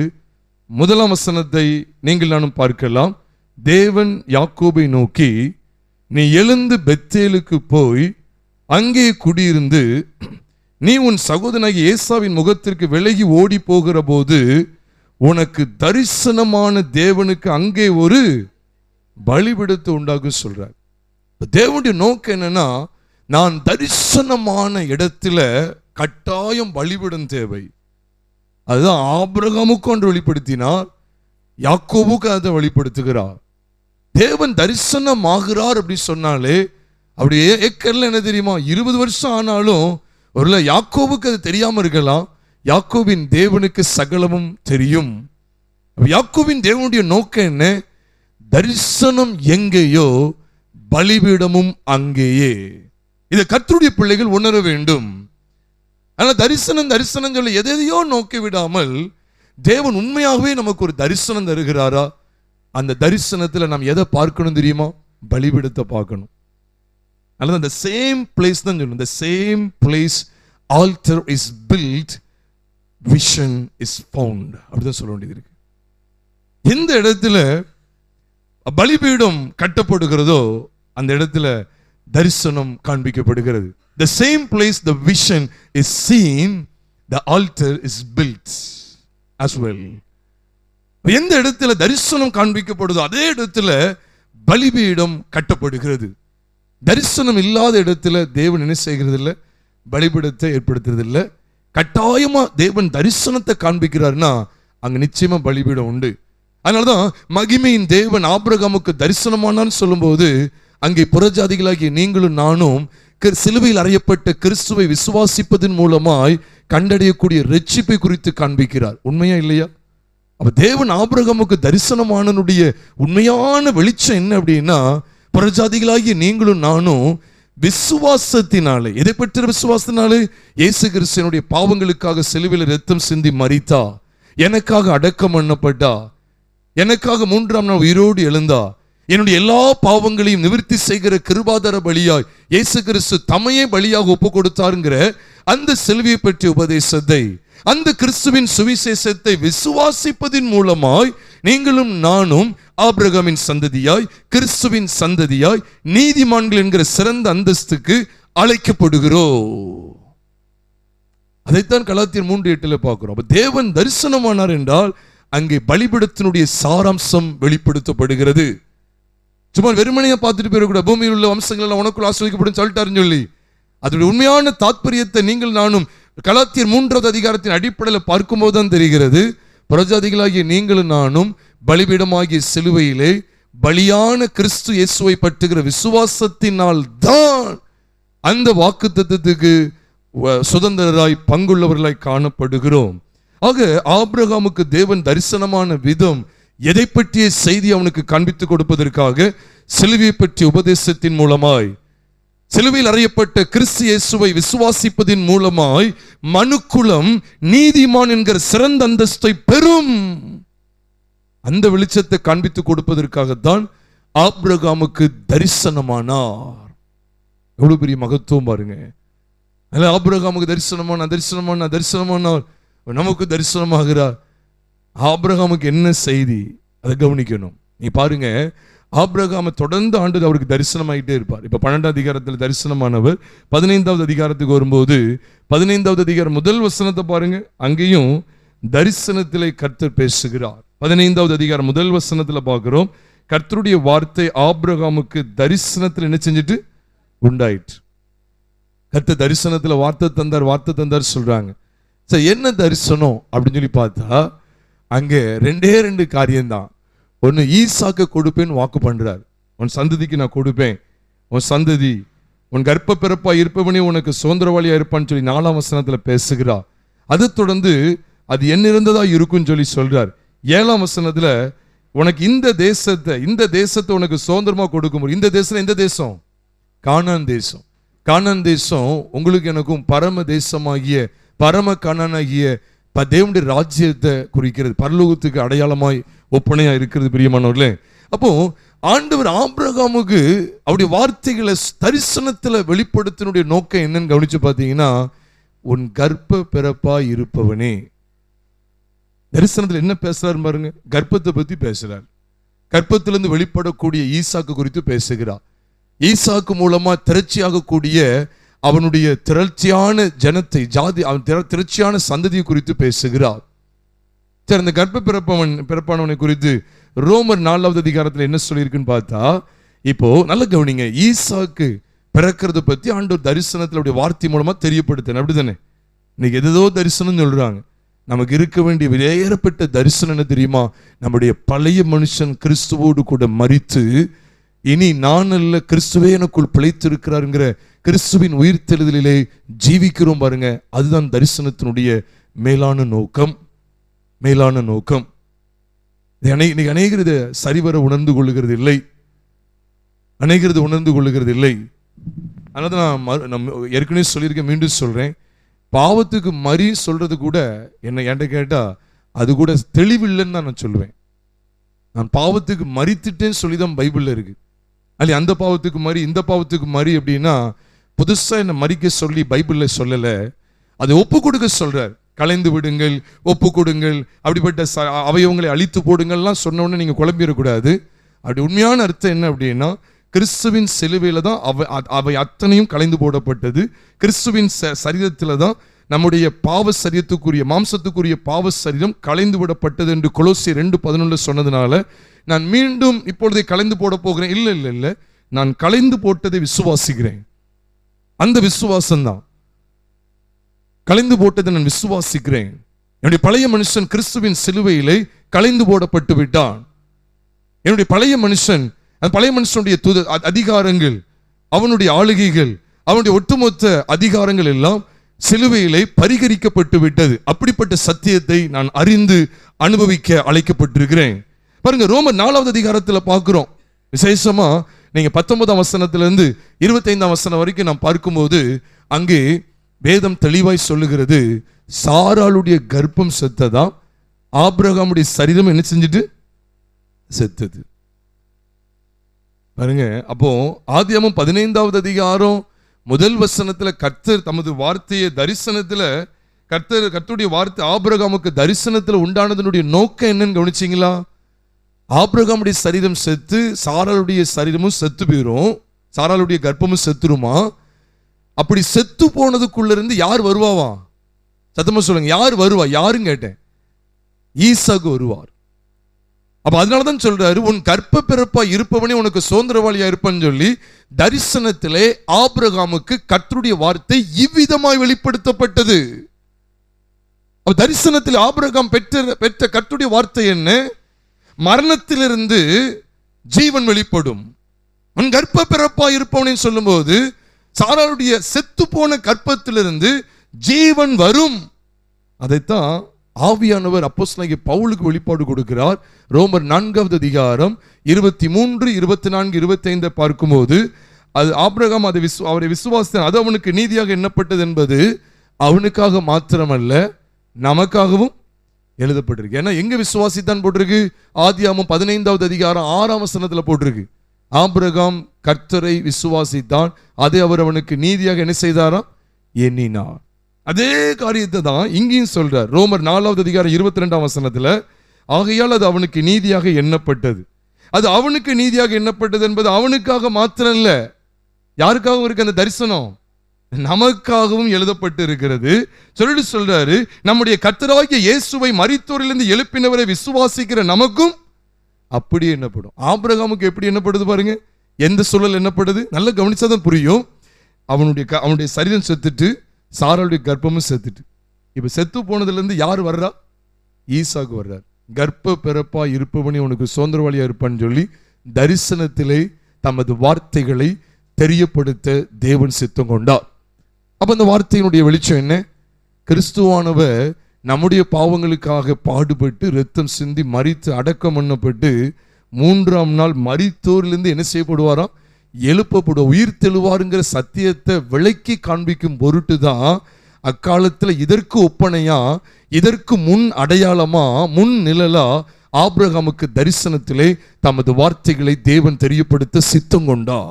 1ஆம் வசனத்தை நீங்கள் நானும் பார்க்கலாம். தேவன் யாக்கோபை நோக்கி, நீ எழுந்து பெத்தேலுக்கு போய் அங்கே குடியிருந்து நீ உன் சகோதரனாகிய ஏசாவின் முகத்திற்கு விலகி ஓடி போகிற போது உனக்கு தரிசனமான தேவனுக்கு அங்கே ஒரு பலிபீடத்தை உண்டாக சொல்றார். தேவனுடைய நோக்கம் என்னன்னா, நான் தரிசனமான இடத்துல கட்டாயம் பலிபீடம் தேவை. அதுதான் ஆபிரகாமுக்கு ஒன்று வெளிப்படுத்தினார், யாக்கோபுக்கு அதை வெளிப்படுத்துகிறார். தேவன் தரிசனமாகிறார் அப்படி சொன்னாலே அப்படியே ஏக்கர்ல என்ன தெரியுமா, 20 வருஷம் ஆனாலும் ஒருவேளை யாக்கோபுக்கு அது தெரியாம இருக்கலாம். யாக்கோபின் தேவனுக்கு சகலமும் தெரியும். யாக்கோபின் தேவனுடைய நோக்கம் என்ன? தரிசனம் எங்கேயோ பலிபீடமும் அங்கேயே. இதை கர்த்தருடைய பிள்ளைகள் உணர வேண்டும். ஆனா தரிசனம் சொல்லி எதையோ நோக்கி விடாமல் தேவன் உண்மையாகவே நமக்கு ஒரு தரிசனம் தருகிறாரா? அந்த தரிசனத்துல நாம் எதை பார்க்கணும் தெரியுமா? பலிபீடத்தை பார்க்கணும். அல்லது அந்த சேம் பிளேஸ் தான் சொல்லணும். the same place altar is built, vision is found அப்படிதான் சொல்ல வேண்டியது இருக்கு. எந்த இடத்துல பலிபீடம் கட்டப்படுகிறதோ அந்த இடத்துல தரிசனம் காண்பிக்கப்படுகிறது. the same place the vision is seen, the altar is built as well. எந்த இடத்துல தரிசனம் காண்பிக்கப்படுதோ அதே இடத்துல பலிபீடம் கட்டப்படுகிறது. தரிசனம் இல்லாத இடத்துல தேவன் என்ன செய்கிறது இல்லை? பலிபீடத்தை ஏற்படுத்துறது இல்லை. கட்டாயமா தேவன் தரிசனத்தை காண்பிக்கிறார்னா அங்க நிச்சயமா பலிபீடம் உண்டு. அதனாலதான் மகிமையின் தேவன் ஆபிரகாமுக்கு தரிசனமானான்னு சொல்லும்போது அங்கே புறஜாதிகளாகிய நீங்களும் நானும் சிலுவையில் அறையப்பட்ட கிறிஸ்துவை விசுவாசிப்பதன் மூலமாய் கண்டடையக்கூடிய ரட்சிப்பை குறித்து காண்பிக்கிறார். உண்மையா இல்லையா? அப்ப தேவன் ஆபிரகாமுக்கு தரிசனமானனுடைய உண்மையான வெளிச்சம் என்ன அப்படின்னா, புறஜாதிகளாகிய நீங்களும் நானும் விசுவாசத்தினாலே, எதை பெற்ற விசுவாசத்தினாலே? இயேசு கிறிஸ்துவினுடைய பாவங்களுக்காக சிலுவையில் இரத்தம் சிந்தி மரித்தா, எனக்காக அடக்கம் பண்ணப்பட்டா, எனக்காக 3ஆம் நாள் உயிரோடு எழுந்தா, என்னுடைய எல்லா பாவங்களையும் நிவர்த்தி செய்கிற கிருபாதார பலியாய் இயேசு கிறிஸ்து தம்மையே பலியாக ஒப்பு கொடுத்தாருங்கிற அந்த சிலுவையை பற்றிய உபதேசத்தை, அந்த கிறிஸ்துவின் சுவிசேஷத்தை விசுவாசிப்பதின் மூலமாய் நீங்களும் நானும் ஆபிரகாமின் சந்ததியாய், கிறிஸ்துவின் சந்ததியாய், நீதிமான்கள் என்கிற சிறந்த அந்தஸ்துக்கு அழைக்கப்படுகிறோம். அதைத்தான் கலாத்தியர் 3:8 பார்க்கிறோம். அப்ப தேவன் தரிசனமானார் என்றால் அங்கே பலிபீடத்தினுடைய சாராம்சம் வெளிப்படுத்தப்படுகிறது. சும்மா வெறுமனையா பார்த்துட்டு போயிடக்கூடாது. பூமியில் உள்ள வம்சங்கள் எல்லாம் உனக்குள் ஆசீர்வதிக்கப்படும் சொல்லிட்டாருன்னு சொல்லி அதோட உண்மையான தாற்பயத்தை நீங்கள் நானும் கலாத்தியர் 3வது அதிகாரத்தின் அடிப்படையில் பார்க்கும்போது தான் தெரிகிறது. புறஜாதிகளாகிய நீங்களும் நானும் பலிபீடமாகிய சிலுவையிலே பலியான கிறிஸ்து இயேசுவை பற்றுகிற விசுவாசத்தினால் தான் அந்த வாக்குத்தத்தத்துக்கு சுதந்திரராய் பங்குள்ளவர்களாய் காணப்படுகிறோம். ஆக ஆபிரகாமுக்கு தேவன் தரிசனமான விதம் எதை பற்றிய செய்தி அவனுக்கு காண்பித்துக் கொடுப்பதற்காக சிலுவையை பற்றிய உபதேசத்தின் மூலமாய், சிலுவையில் அறையப்பட்ட கிறிஸ்து இயேசுவை விசுவாசிப்பதின் மூலமாய் மனுக்குலம் நீதிமான் என்கிற சிறந்த அந்தஸ்தை பெறும். அந்த வெளிச்சத்தை காண்பித்துக் கொடுப்பதற்காகத்தான் ஆபிரகாமுக்கு தரிசனமானார். எவ்வளவு பெரிய மகத்துவம் பாருங்க. ஆபிரகாமுக்கு தரிசனமானார், நமக்கு தரிசனமாகிறார். ஆபிரகாமுக்கு என்ன செய்தி அதை கவனிக்கணும். நீ பாருங்க, ஆபிரகாமை தொடர்ந்து ஆண்டு அவருக்கு தரிசனமாயிட்டே இருப்பார். இப்ப 12ஆம் அதிகாரத்தில் தரிசனமானவர் 15வது அதிகாரத்துக்கு வரும்போது 15வது அதிகாரம் முதல் வசனத்தை பாருங்க. அங்கேயும் தரிசனத்திலே கர்த்தர் பேசுகிறார். 15வது அதிகாரம் முதல் வசனத்துல பார்க்கிறோம், கர்த்தருடைய வார்த்தை ஆபிரகாமுக்கு தரிசனத்தில் என்ன செஞ்சுட்டு உண்டாயிற்று. கர்த்தர் தரிசனத்துல வார்த்தை தந்தார் சொல்றாங்க. சரி, என்ன தரிசனம் அப்படின்னு சொல்லி பார்த்தா அங்க 2 காரியம்தான். ஒன்னு, ஈசாக்கு கொடுப்பேன்னு வாக்கு பண்றார். உன் சந்ததிக்கு நான் கொடுப்பேன், உன் சந்ததி உன் கர்ப்ப பிறப்பா இருப்பவனே உனக்கு சுதந்திரவாளியா இருப்பான்னு சொல்லி 4ஆம் வசனத்துல பேசுகிறார். அது தொடர்ந்து அது என்ன இருந்ததா இருக்குன்னு சொல்லி சொல்றார். 7ஆம் வசனத்துல உனக்கு இந்த தேசத்தை உனக்கு சுதந்திரமா கொடுக்க முடியும். இந்த தேசம் எந்த தேசம்? கானான் தேசம். கானான் தேசம் உங்களுக்கு எனக்கும் பரம தேசமாகிய பரம கானானாகிய தேவனுடைய ராஜ்யத்தை குறிக்கிறது, பரலோகத்துக்கு அடையாளமாய் ஒப்பனையா இருக்கிறது பிரியமானவர்களே. அப்போ ஆண்டவர் ஆபிரகாமுக்கு அவருடைய வார்த்தைகளை தரிசனத்துல வெளிப்படுத்தினுடைய நோக்கம் என்னன்னு கவனிச்சு பார்த்தீங்கன்னா, உன் கர்ப்ப பிறப்பா இருப்பவனே. தரிசனத்தில் என்ன பேசுறாரு பாருங்க, கர்ப்பத்தை பத்தி பேசுறார். கர்ப்பத்திலிருந்து வெளிப்படக்கூடிய ஈசாக்கு குறித்து பேசுகிறார். ஈசாக்கு மூலமா திரட்சியாகக்கூடிய அவனுடைய திரட்சியான ஜனத்தை, ஜாதி, அவன் திரட்சியான சந்ததியை குறித்து பேசுகிறார். சரி, அந்த கர்ப்ப பிறப்பானவனை குறித்து ரோமர் 4வது அதிகாரத்தில் என்ன சொல்லியிருக்குன்னு பார்த்தா, இப்போ நல்ல கவனிங்க, ஈசாக்கு பிறக்கிறத பத்தி ஆண்டவர் தரிசனத்தில் வார்த்தை மூலமா தெரியப்படுத்தின. அப்படித்தானே? இன்னைக்கு எதோ தரிசனம் சொல்றாங்க. நமக்கு இருக்க வேண்டிய விலையேறப்பட்ட தரிசனம் என்ன தெரியுமா? நம்முடைய பழைய மனுஷன் கிறிஸ்துவோடு கூட மரித்து இனி நான் அல்ல கிறிஸ்துவே எனக்குள் பிழைத்திருக்கிறாருங்கிற கிறிஸ்துவின் உயிர்த்தெழுதலிலே ஜீவிக்கிறோம் பாருங்க. அதுதான் தரிசனத்தினுடைய மேலான நோக்கம். இன்னைக்கு அநேகர் இதை சரிவர உணர்ந்து கொள்ளுகிறது இல்லை. அதனால நான் ஏற்கனவே சொல்லியிருக்கேன், மீண்டும் சொல்றேன், பாவத்துக்கு மறி சொல்றது கூட என்கிட்ட கேட்டா அது கூட தெளிவில்லைன்னு தான் நான் சொல்லுவேன். நான் பாவத்துக்கு மறித்துட்டேன்னு சொல்லிதான் பைபிள்ல இருக்கு. அல்ல அந்த பாவத்துக்கு மறி இந்த பாவத்துக்கு மறி அப்படின்னா புதுசா என்ன மறிக்க சொல்லி பைபிள்ல சொல்லல, அதை ஒப்பு கொடுக்க சொல்றார். கலைந்து விடுங்கள், ஒப்பு கொடுங்கள், அப்படிப்பட்ட அவயவங்களை அழித்து போடுங்கள்லாம் சொன்ன உடனே நீங்க குழம்பிடக்கூடாது. அப்படி உண்மையான அர்த்தம் என்ன அப்படின்னா, கிறிஸ்துவின் சிலுவையில தான் அவை அத்தனையும் கலைந்து போடப்பட்டது. கிறிஸ்துவின் சரீரத்துல தான் நம்முடைய பாவ சரீரத்துக்குரிய மாம்சத்துக்குரிய பாவ சரீரம் கலைந்து விடப்பட்டது என்று கொலோசியர் 2:11 சொன்னதுனால நான் மீண்டும் இப்பொழுதே கலைந்து போட போகிறேன். இல்ல, நான் கலைந்து போட்டதை விசுவாசிக்கிறேன். அந்த விசுவாசம் தான் கலைந்து போட்டதை நான் விசுவாசிக்கிறேன். என்னுடைய பழைய மனுஷன் கிறிஸ்துவின் சிலுவையிலே கலைந்து போடப்பட்டு விட்டான். என்னுடைய பழைய மனுஷன், அந்த பழைய மனுஷனுடைய அதிகாரங்கள், அவனுடைய ஆளுகைகள், அவனுடைய ஒட்டுமொத்த அதிகாரங்கள் எல்லாம் சிலுவையிலே பரிகரிக்கப்பட்டு விட்டது. அப்படிப்பட்ட சத்தியத்தை நான் அறிந்து அனுபவிக்க அழைக்கப்பட்டிருக்கிறேன். பாருங்க, ரோமர் 4வது அதிகாரத்தில் பார்க்கிறோம். விசேஷமா நீங்க 19ஆம் வசனத்திலிருந்து 25ஆம் வசனம் வரைக்கும் நாம் பார்க்கும்போது அங்கே வேதம் தெளிவாய் சொல்லுகிறது, சாராளுடைய கர்ப்பம் செத்ததா, ஆபிரகாமுடைய சரீரம் என்ன செஞ்சுட்டு செத்தது. பாருங்க, அப்போ ஆதியாகமம் 15வது அதிகாரம் முதல் வசனத்துல கர்த்தர் தமது வார்த்தையை தரிசனத்துல கர்த்தருடைய வார்த்தை ஆபிரகாமுக்கு தரிசனத்துல உண்டானதனுடைய நோக்கம் என்னன்னு கவனிச்சீங்களா? ஆபிரகாமுடைய சரீரம் செத்து சாராளுடைய சரீரமும் செத்து போயிரும், சாராளுடைய கர்ப்பமும் செத்துருமா. அப்படி செத்து போனதுக்குள்ள இருந்து யார் வருவாவா? சத்தமா சொல்லுங்க, யார் வருவா? யாருன்னு கேட்டேன். ஈசாக்கு வருவார். அப்ப அதனாலதான் சொல்றாரு, உன் கர்ப்ப பிறப்பா இருப்பவனே உனக்கு சுதந்திரவாளியா இருப்பான்னு சொல்லி தரிசனத்திலே ஆபிரகாமுக்கு கர்த்தருடைய வார்த்தை இவ்விதமாய் வெளிப்படுத்தப்பட்டது. தரிசனத்தில் ஆபிரகாம் பெற்ற கர்த்தருடைய வார்த்தை என்ன? மரணத்திலிருந்து ஜீவன் வெளிப்படும். உன் கர்ப்ப பிறப்பா இருப்பவனே சொல்லும் போது சாராளுடைய செத்து போன கற்பத்திலிருந்து ஜீவன் வரும். அதைத்தான் ஆவியானவர் அப்போஸ்தலனாகிய பவுலுக்கு வெளிப்பாடு கொடுக்கிறார். ரோமர் 4வது அதிகாரம் 23, 24, 25 பார்க்கும்போது, அது ஆபிரகாம் அவரை விசுவாசித்தான், அது அவனுக்கு நீதியாக எண்ணப்பட்டது என்பது அவனுக்காக மாத்திரமல்ல நமக்காகவும் எழுதப்பட்டிருக்கு. ஏன்னா எங்க விசுவாசித்தான் போட்டிருக்கு? ஆதியாகமம் 15வது அதிகாரம் 6ஆம் வசனத்துல போட்டிருக்கு. ஆபிரகாம் கர்த்தரை விசுவாசித்தான், அதை அவர் அவனுக்கு நீதியாக என்ன செய்தாராம்? எண்ணினார். அதே காரியத்தை தான் இங்கேயும் சொல்றார். ரோமர் 4வது அதிகாரம் 22ஆம் வசனத்துல, ஆகையால் அது அவனுக்கு நீதியாக எண்ணப்பட்டது. அது அவனுக்கு நீதியாக எண்ணப்பட்டது என்பது அவனுக்காக மாத்திரம் இல்ல, யாருக்காகவும் இருக்கு அந்த தரிசனம்? நமக்காகவும் எழுதப்பட்டு இருக்கிறது. சொல்றாரு, நம்முடைய கர்த்தராகிய இயேசுவை மரித்தோரிலிருந்து எழுப்பினவரை விசுவாசிக்கிற நமக்கும் அப்படி எண்ணப்படும். ஆபிரகாமுக்கு எப்படி எண்ணப்படுது பாருங்க, எந்த சூழல் எண்ணப்படுது நல்ல கவனிச்சாதான் புரியும். அவனுடைய சரீரம் செத்துட்டு, சாராளுடைய கர்ப்பமும் செத்துட்டு, இப்ப செத்து போனதுல இருந்து யார் வர்றா? ஈசாக்கு வர்றார். கர்ப்ப பிறப்பா இருப்பவனே உனக்கு சுதந்திரவாளியா இருப்பான்னு சொல்லி தரிசனத்திலே தமது வார்த்தைகளை தெரியப்படுத்த தேவன் சித்தம் கொண்டார். அப்ப அந்த வார்த்தையினுடைய வெளிச்சம் என்ன? கிறிஸ்துவானவர் நம்முடைய பாவங்களுக்காக பாடுபட்டு இரத்தம் சிந்தி மரித்து அடக்கம் பண்ணப்பட்டு 3ஆம் நாள் மரித்தோரிலிருந்து என்ன செய்யப்படுவாராம்? எழுப்பப்படுவார், உயிர் தெழுவாருங்கிற சத்தியத்தை விளக்கி காண்பிக்கும் பொருட்டு தான் அக்காலத்துல இதற்கு ஒப்பனையா, இதற்கு முன் அடையாளமா, முன் நிழலா ஆபிரகாமுக்கு தரிசனத்திலே தமது வார்த்தைகளை தேவன் தெரியப்படுத்த சித்தம் கொண்டா.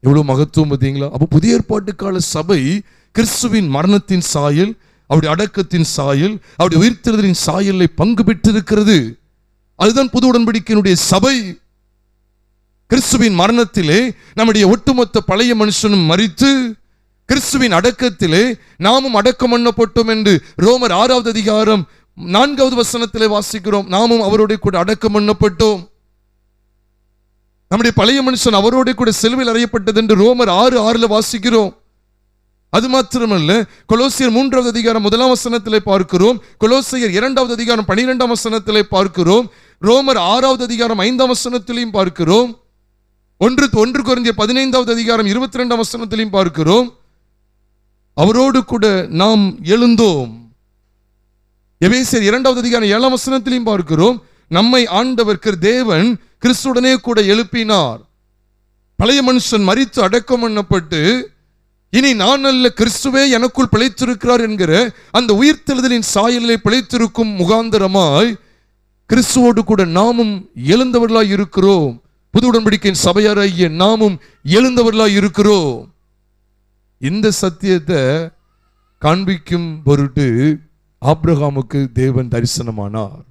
எவ்வளவு மகத்துவம் பார்த்தீங்களா? அப்ப புதிய ஏற்பாட்டு கால சபை கிறிஸ்துவின் மரணத்தின் சாயல், அவருடைய அடக்கத்தின் சாயல், அவருடைய உயிர்த்தெழுதலின் சாயலை பங்கு பெற்றிருக்கிறது. அதுதான் புது உடன்படிக்கையினுடைய சபை. கிறிஸ்துவின் மரணத்திலே நம்முடைய ஒட்டுமொத்த பழைய மனுஷனும் மரித்து, கிறிஸ்துவின் அடக்கத்திலே நாமும் அடக்கம் பண்ணப்பட்டோம் என்று ரோமர் 6வது அதிகாரம் 4வது வசனத்திலே வாசிக்கிறோம். நாமும் அவரோட கூட அடக்கம் பண்ணப்பட்டோம். நம்முடைய பழைய மனுஷன் அவரோட கூட சிலுவையில் அறையப்பட்டது என்று ரோமர் 6:6 வாசிக்கிறோம். அது மாத்திரமல்ல, கொலோசியர் 3வது அதிகாரம் 1ஆம் வசனத்திலே பார்க்கிறோம், கொலோசியர் 2வது அதிகாரம் 12ஆம் வசனத்திலே பார்க்கிறோம், ரோமர் 6வது அதிகாரம் 5ஆம் வசனத்திலையும் பார்க்கிறோம், 1 கொரிந்தியர் 15வது அதிகாரம் 22ஆம் வசனத்திலையும் பார்க்கிறோம். அவரோடு கூட நாம் எழுந்தோம். எபேசியர் 2வது அதிகாரம் 7ஆம் வசனத்திலையும் பார்க்கிறோம், நம்மை ஆண்டவர் தேவன் கிறிஸ்துடனே கூட எழுப்பினார். பழைய மனுஷன் மரித்து அடக்கம் பண்ணப்பட்டு, இனி நான் அல்ல கிறிஸ்துவே எனக்குள் பிழைத்திருக்கிறார் என்கிற அந்த உயிர்த்தெழுதலின் சாயலிலே பிழைத்திருக்கும் முகாந்தரமாய் கிறிஸ்துவோடு கூட நாமும் எழுந்தவர்களாய் இருக்கிறோம். புது உடன்படிக்கையின் சபையாராகிய நாமும் எழுந்தவர்களாய் இருக்கிறோம். இந்த சத்தியத்தை காண்பிக்கும் பொருட்டு ஆபிரகாமுக்கு தேவன் தரிசனமானார்.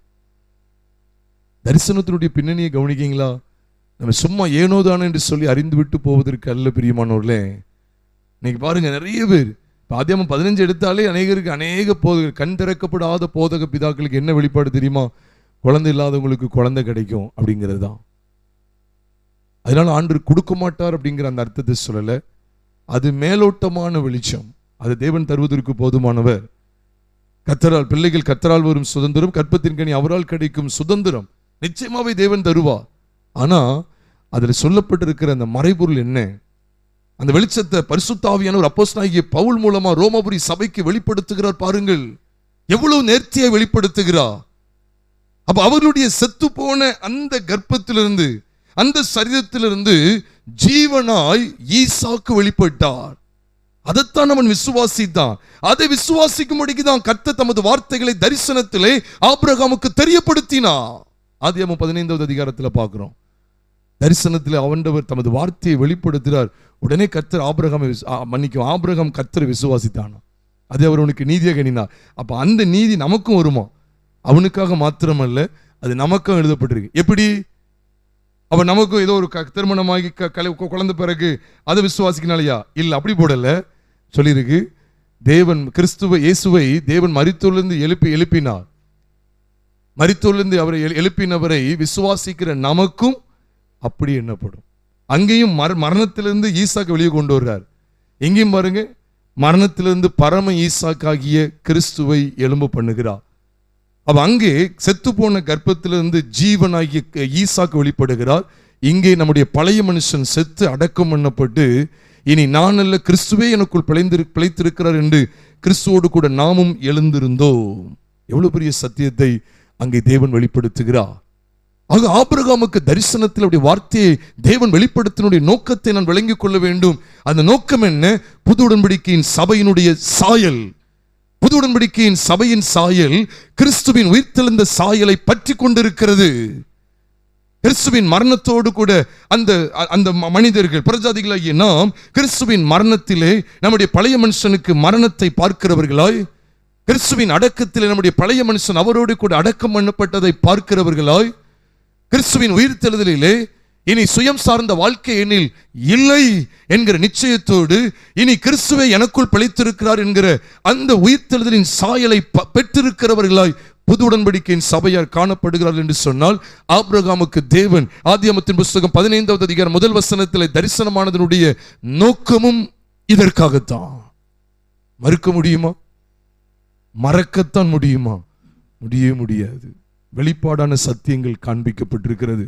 தரிசனத்தினுடைய பின்னணியை கவனிக்கீங்களா? நம்ம சும்மா ஏனோதானே என்று சொல்லி அறிந்து விட்டு போவதற்கு அல்ல பிரியமானவர்களே. இன்னைக்கு பாருங்க, நிறைய பேர் ஆதியாகமம் 15 எடுத்தாலே அநேகருக்கு அநேக போதகர், கண் திறக்கப்படாத போதக பிதாக்களுக்கு என்ன வெளிப்பாடு தெரியுமா? குழந்தை இல்லாதவங்களுக்கு குழந்தை கிடைக்கும் அப்படிங்கிறது தான். அதனால ஆண்டவர் கொடுக்க மாட்டார் அப்படிங்கிற அந்த அர்த்தத்தை சொல்லல. அது மேலோட்டமான வெளிச்சம், அது தேவன் தருவதற்கு போதுமானவர். கர்த்தரால் பிள்ளைகள் கர்த்தரால் வரும் சுதந்திரம், கற்பத்தின் கனி அவரால் கிடைக்கும் சுதந்திரம் நிச்சயமாவே தேவன் தருவார். ஆனா அதுல சொல்லப்பட்டிருக்கிற அந்த மறைபொருள் என்ன? அந்த வெளிச்சத்தை பரிசுத்த ஆவியானவர் அப்போஸ்தலனாகிய பவுல் மூலமா ரோமாபுரி சபைக்கு வெளிப்படுத்துகிறார். பாருங்கள், எவ்வளவு நேர்த்தியை வெளிப்படுத்துகிறார். அப்ப அவர்களுடைய செத்து போன அந்த கர்ப்பத்திலிருந்து, அந்த சரீரத்திலிருந்து ஜீவனாய் ஈசாக்கு வெளிப்பட்டார். அதைத்தான் அவன் விசுவாசித்தான். அதை விசுவாசிக்கும்படிக்கு தான் கர்த்தர் தமது வார்த்தைகளை தரிசனத்திலே ஆபிரகாமுக்கு தெரியப்படுத்தினார். ஆதியாகமம் 15வது அதிகாரத்துல பார்க்கிறோம். தரிசனத்தில் ஆண்டவர் தமது வார்த்தையை வெளிப்படுத்துகிறார். உடனே கர்த்தர் ஆபிரகாம் கர்த்தரை விசுவாசித்தானா, அது அவர் அவனுக்கு நீதியாக எண்ணினார். அப்ப அந்த நீதி நமக்கும் வருமா? அவனுக்காக மாத்திரமல்ல, அது நமக்கும் எழுதப்பட்டிருக்கு. எப்படி? அவன் நமக்கும் ஏதோ ஒரு திருமணமாகி குழந்தை பிறகு அதை விசுவாசிக்கனாலையா? இல்ல, அப்படி போடல. சொல்லியிருக்கு, தேவன் இயேசுவை தேவன் மரித்தோரிலிருந்து எழுப்பினார். மரித்தோரிலிருந்து அவரை எழுப்பினவரை விசுவாசிக்கிற நமக்கும் அப்படி எண்ணப்படும். அங்கேயும் மரணத்திலிருந்து ஈசாக்கு வெளியே கொண்டு வர்றார். எங்கேயும் பாருங்க, மரணத்திலிருந்து பரம ஈசாக்காகிய கிறிஸ்துவை எழும்ப பண்ணுகிறார். அப்ப அங்கே செத்து போன கர்ப்பத்திலிருந்து ஜீவனாகிய ஈசாக்கு வெளிப்படுகிறார். இங்கே நம்முடைய பழைய மனுஷன் செத்து அடக்கம் பண்ணப்பட்டு இனி நான் அல்ல, கிறிஸ்துவே எனக்குள் பிழைத்திருக்கிறார் என்று கிறிஸ்துவோடு கூட நாமும் எழுந்திருந்தோம். எவ்வளவு பெரிய சத்தியத்தை அங்கே தேவன் வெளிப்படுத்துகிறார். ஆக ஆபிரகாமுக்கு தரிசனத்தில் அப்படி வார்த்தையை தேவன் வெளிப்படுத்தினுடைய நோக்கத்தை நான் விளங்கிக் கொள்ள வேண்டும். அந்த நோக்கம் என்ன? புது உடன்படிக்கையின் சபையினுடைய சாயல், புது உடன்படிக்கையின் சபையின் சாயல் கிறிஸ்துவின் உயிர்த்தெழுந்த சாயலை பற்றி கொண்டிருக்கிறது. கிறிஸ்துவின் மரணத்தோடு கூட அந்த மனிதர்கள், பிரஜாதிகளாகிய நாம் கிறிஸ்துவின் மரணத்திலே நம்முடைய பழைய மனுஷனுக்கு மரணத்தை பார்க்கிறவர்களாய், கிறிஸ்துவின் அடக்கத்திலே நம்முடைய பழைய மனுஷன் அவரோடு கூட அடக்கம் பண்ணப்பட்டதை பார்க்கிறவர்களாய், கிறிஸ்துவின் உயிர்த்தெழுதலிலே இனி சுயம் சார்ந்த வாழ்க்கை எண்ணில் இல்லை என்கிற நிச்சயத்தோடு இனி கிறிஸ்துவை எனக்குள் பிழைத்திருக்கிறார் என்கிற அந்த உயிர்த்தெழுதலின் சாயலை பெற்றிருக்கிறவர்களாய் புது உடன்படிக்கையின் சபையார் காணப்படுகிறார்கள் என்று சொன்னால், ஆபிரகாமுக்கு தேவன் ஆதியாகமத்தின் புத்தகம் 15வது அதிகாரம் 1 வசனத்தில் தரிசனமானதனுடைய நோக்கமும் இதற்காகத்தான். மறுக்க முடியுமா? மறக்கத்தான் முடியுமா? முடியவே முடியாது. வெளிப்பாடான சத்தியங்கள் காண்பிக்கப்பட்டிருக்கிறது.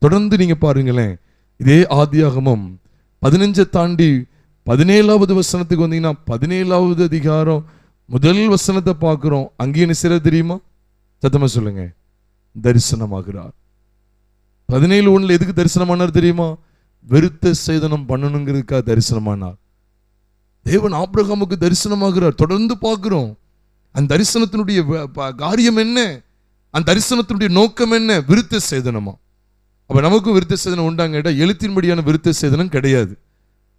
தொடர்ந்து நீங்க பாருங்களேன், இதே ஆதியாகமம் 15 தாண்டி 17வது வசனத்துக்கு வந்தீங்கன்னா 17வது அதிகாரம் 1 வசனத்தை பார்க்கிறோம். அங்கே என்ன செய்யறது தெரியுமா? சத்தமா சொல்லுங்க. தரிசனமாகிறார். 17:1 எதுக்கு தரிசனமானார் தெரியுமா? விருத்த சேதனம் பண்ணணுங்கிறதுக்காக தரிசனமானார். தேவன் ஆபிரகாமுக்கு தரிசனமாகிறார். தொடர்ந்து பார்க்கிறோம். அந்த தரிசனத்தினுடைய காரியம் என்ன? அந்த தரிசனத்தினுடைய நோக்கம் என்ன? விருத்த சேதனமா? அப்ப நமக்கும் விருத்த சேதனம் உண்டாங்க. எழுத்தின்படியான விருத்த சேதனம் கிடையாது.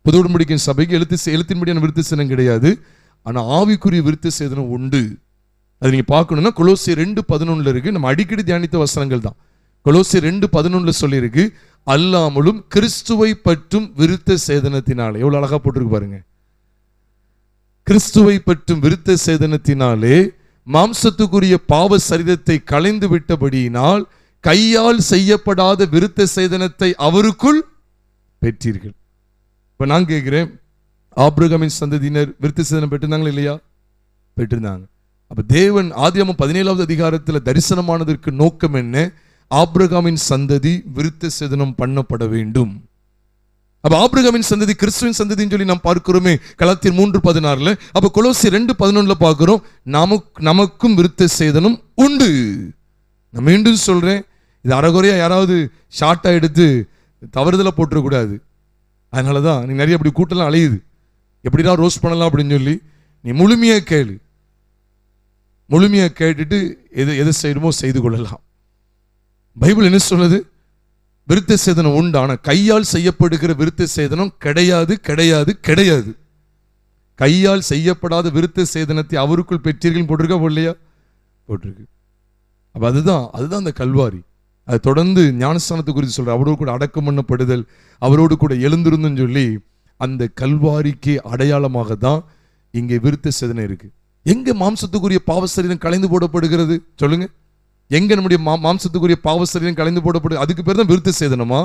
புது உடன்படிக்கையின் சபைக்கு எழுத்தின்படியான விருத்த சேதனம் கிடையாது. ஆனா ஆவிக்குரிய விருத்த சேதனம் உண்டு. அது நீங்க பார்க்கணும்னா கொலோசியர் 2:11 இருக்கு. நம்ம அடிக்கடி தியானித்த வசனங்கள் தான். கொலோசியர் 2:11 சொல்லி இருக்கு, அல்லாமலும் கிறிஸ்துவை பற்றும் விருத்த சேதனத்தினாலே. எவ்வளவு அழகா போட்டிருக்கு பாருங்க. கிறிஸ்துவை பற்றும் விருத்த சேதனத்தினாலே மாம்சத்துக்குரிய பாவ சரீரத்தை களைந்து விட்டபடியினால் கையால் செய்யப்படாத விருத்த சேதனத்தை அவருக்குள் பெற்றீர்கள். இப்ப நான் கேட்கிறேன், ஆபிரகாமின் சந்ததியினர் விருத்த சேதனம் பெற்றிருந்தாங்களா இல்லையா? பெற்றிருந்தாங்க. அப்ப தேவன் ஆதியாகமம் 17வது அதிகாரத்தில் தரிசனமானதற்கு நோக்கம் என்ன? ஆபிரகாமின் சந்ததி விருத்த சேதனம் பண்ணப்பட வேண்டும். அப்ப ஆபிரகாமின் சந்ததி கிறிஸ்துவின் சந்ததின்னு சொல்லி நாம் பார்க்கிறோமே கலாத்தியர் 3:16. அப்ப கொலோசியர் 2:11 பார்க்கிறோம், நமக்கும் விருத்த சேதனம் உண்டு. நான் மீண்டும் சொல்றேன், இது அரைகுறையா யாராவது ஷார்ட்டா எடுத்து தவறுதலா போட்டுறக்கூடாது. அதனாலதான் நீ நிறைய அப்படி கூட்டலாம் அலையுது, எப்படிதான் ரோஸ்ட் பண்ணலாம் அப்படின்னு சொல்லி. நீ முழுமையா கேளு, முழுமையா கேட்டுட்டு எதை செய்யணுமோ செய்து கொள்ளலாம். பைபிள் என்ன சொல்லுது? விருத்த சேதனம் உண்டு. ஆனா கையால் செய்யப்படுகிற விருத்த சேதனம் கிடையாது, கிடையாது, கிடையாது. கையால் செய்யப்படாத விருத்த சேதனத்தை அவருக்குள் பெற்றீர்கள் போட்டிருக்கா போடலையா? போட்டிருக்கு. அப்ப அதுதான் அந்த கல்வாரி. அது தொடர்ந்து ஞானஸ்தானத்தை குறித்து சொல்ற, அவரோடு கூட அடக்கம் பண்ணப்படுதல், அவரோடு கூட எழுந்திருந்துன்னு சொல்லி அந்த கல்வாரிக்கு அடையாளமாக தான் இங்கே விருத்த சேதனம் இருக்கு. எங்க மாம்சத்துக்குரிய பாவ சரீரம் கலைந்து போடப்படுகிறது சொல்லுங்க? எங்க நம்முடைய மாம்சத்துக்குரிய பாவ சரீரம் கலைந்து போடப்படுது? அதுக்கு பேர் தான் விருத்த சேதனமா?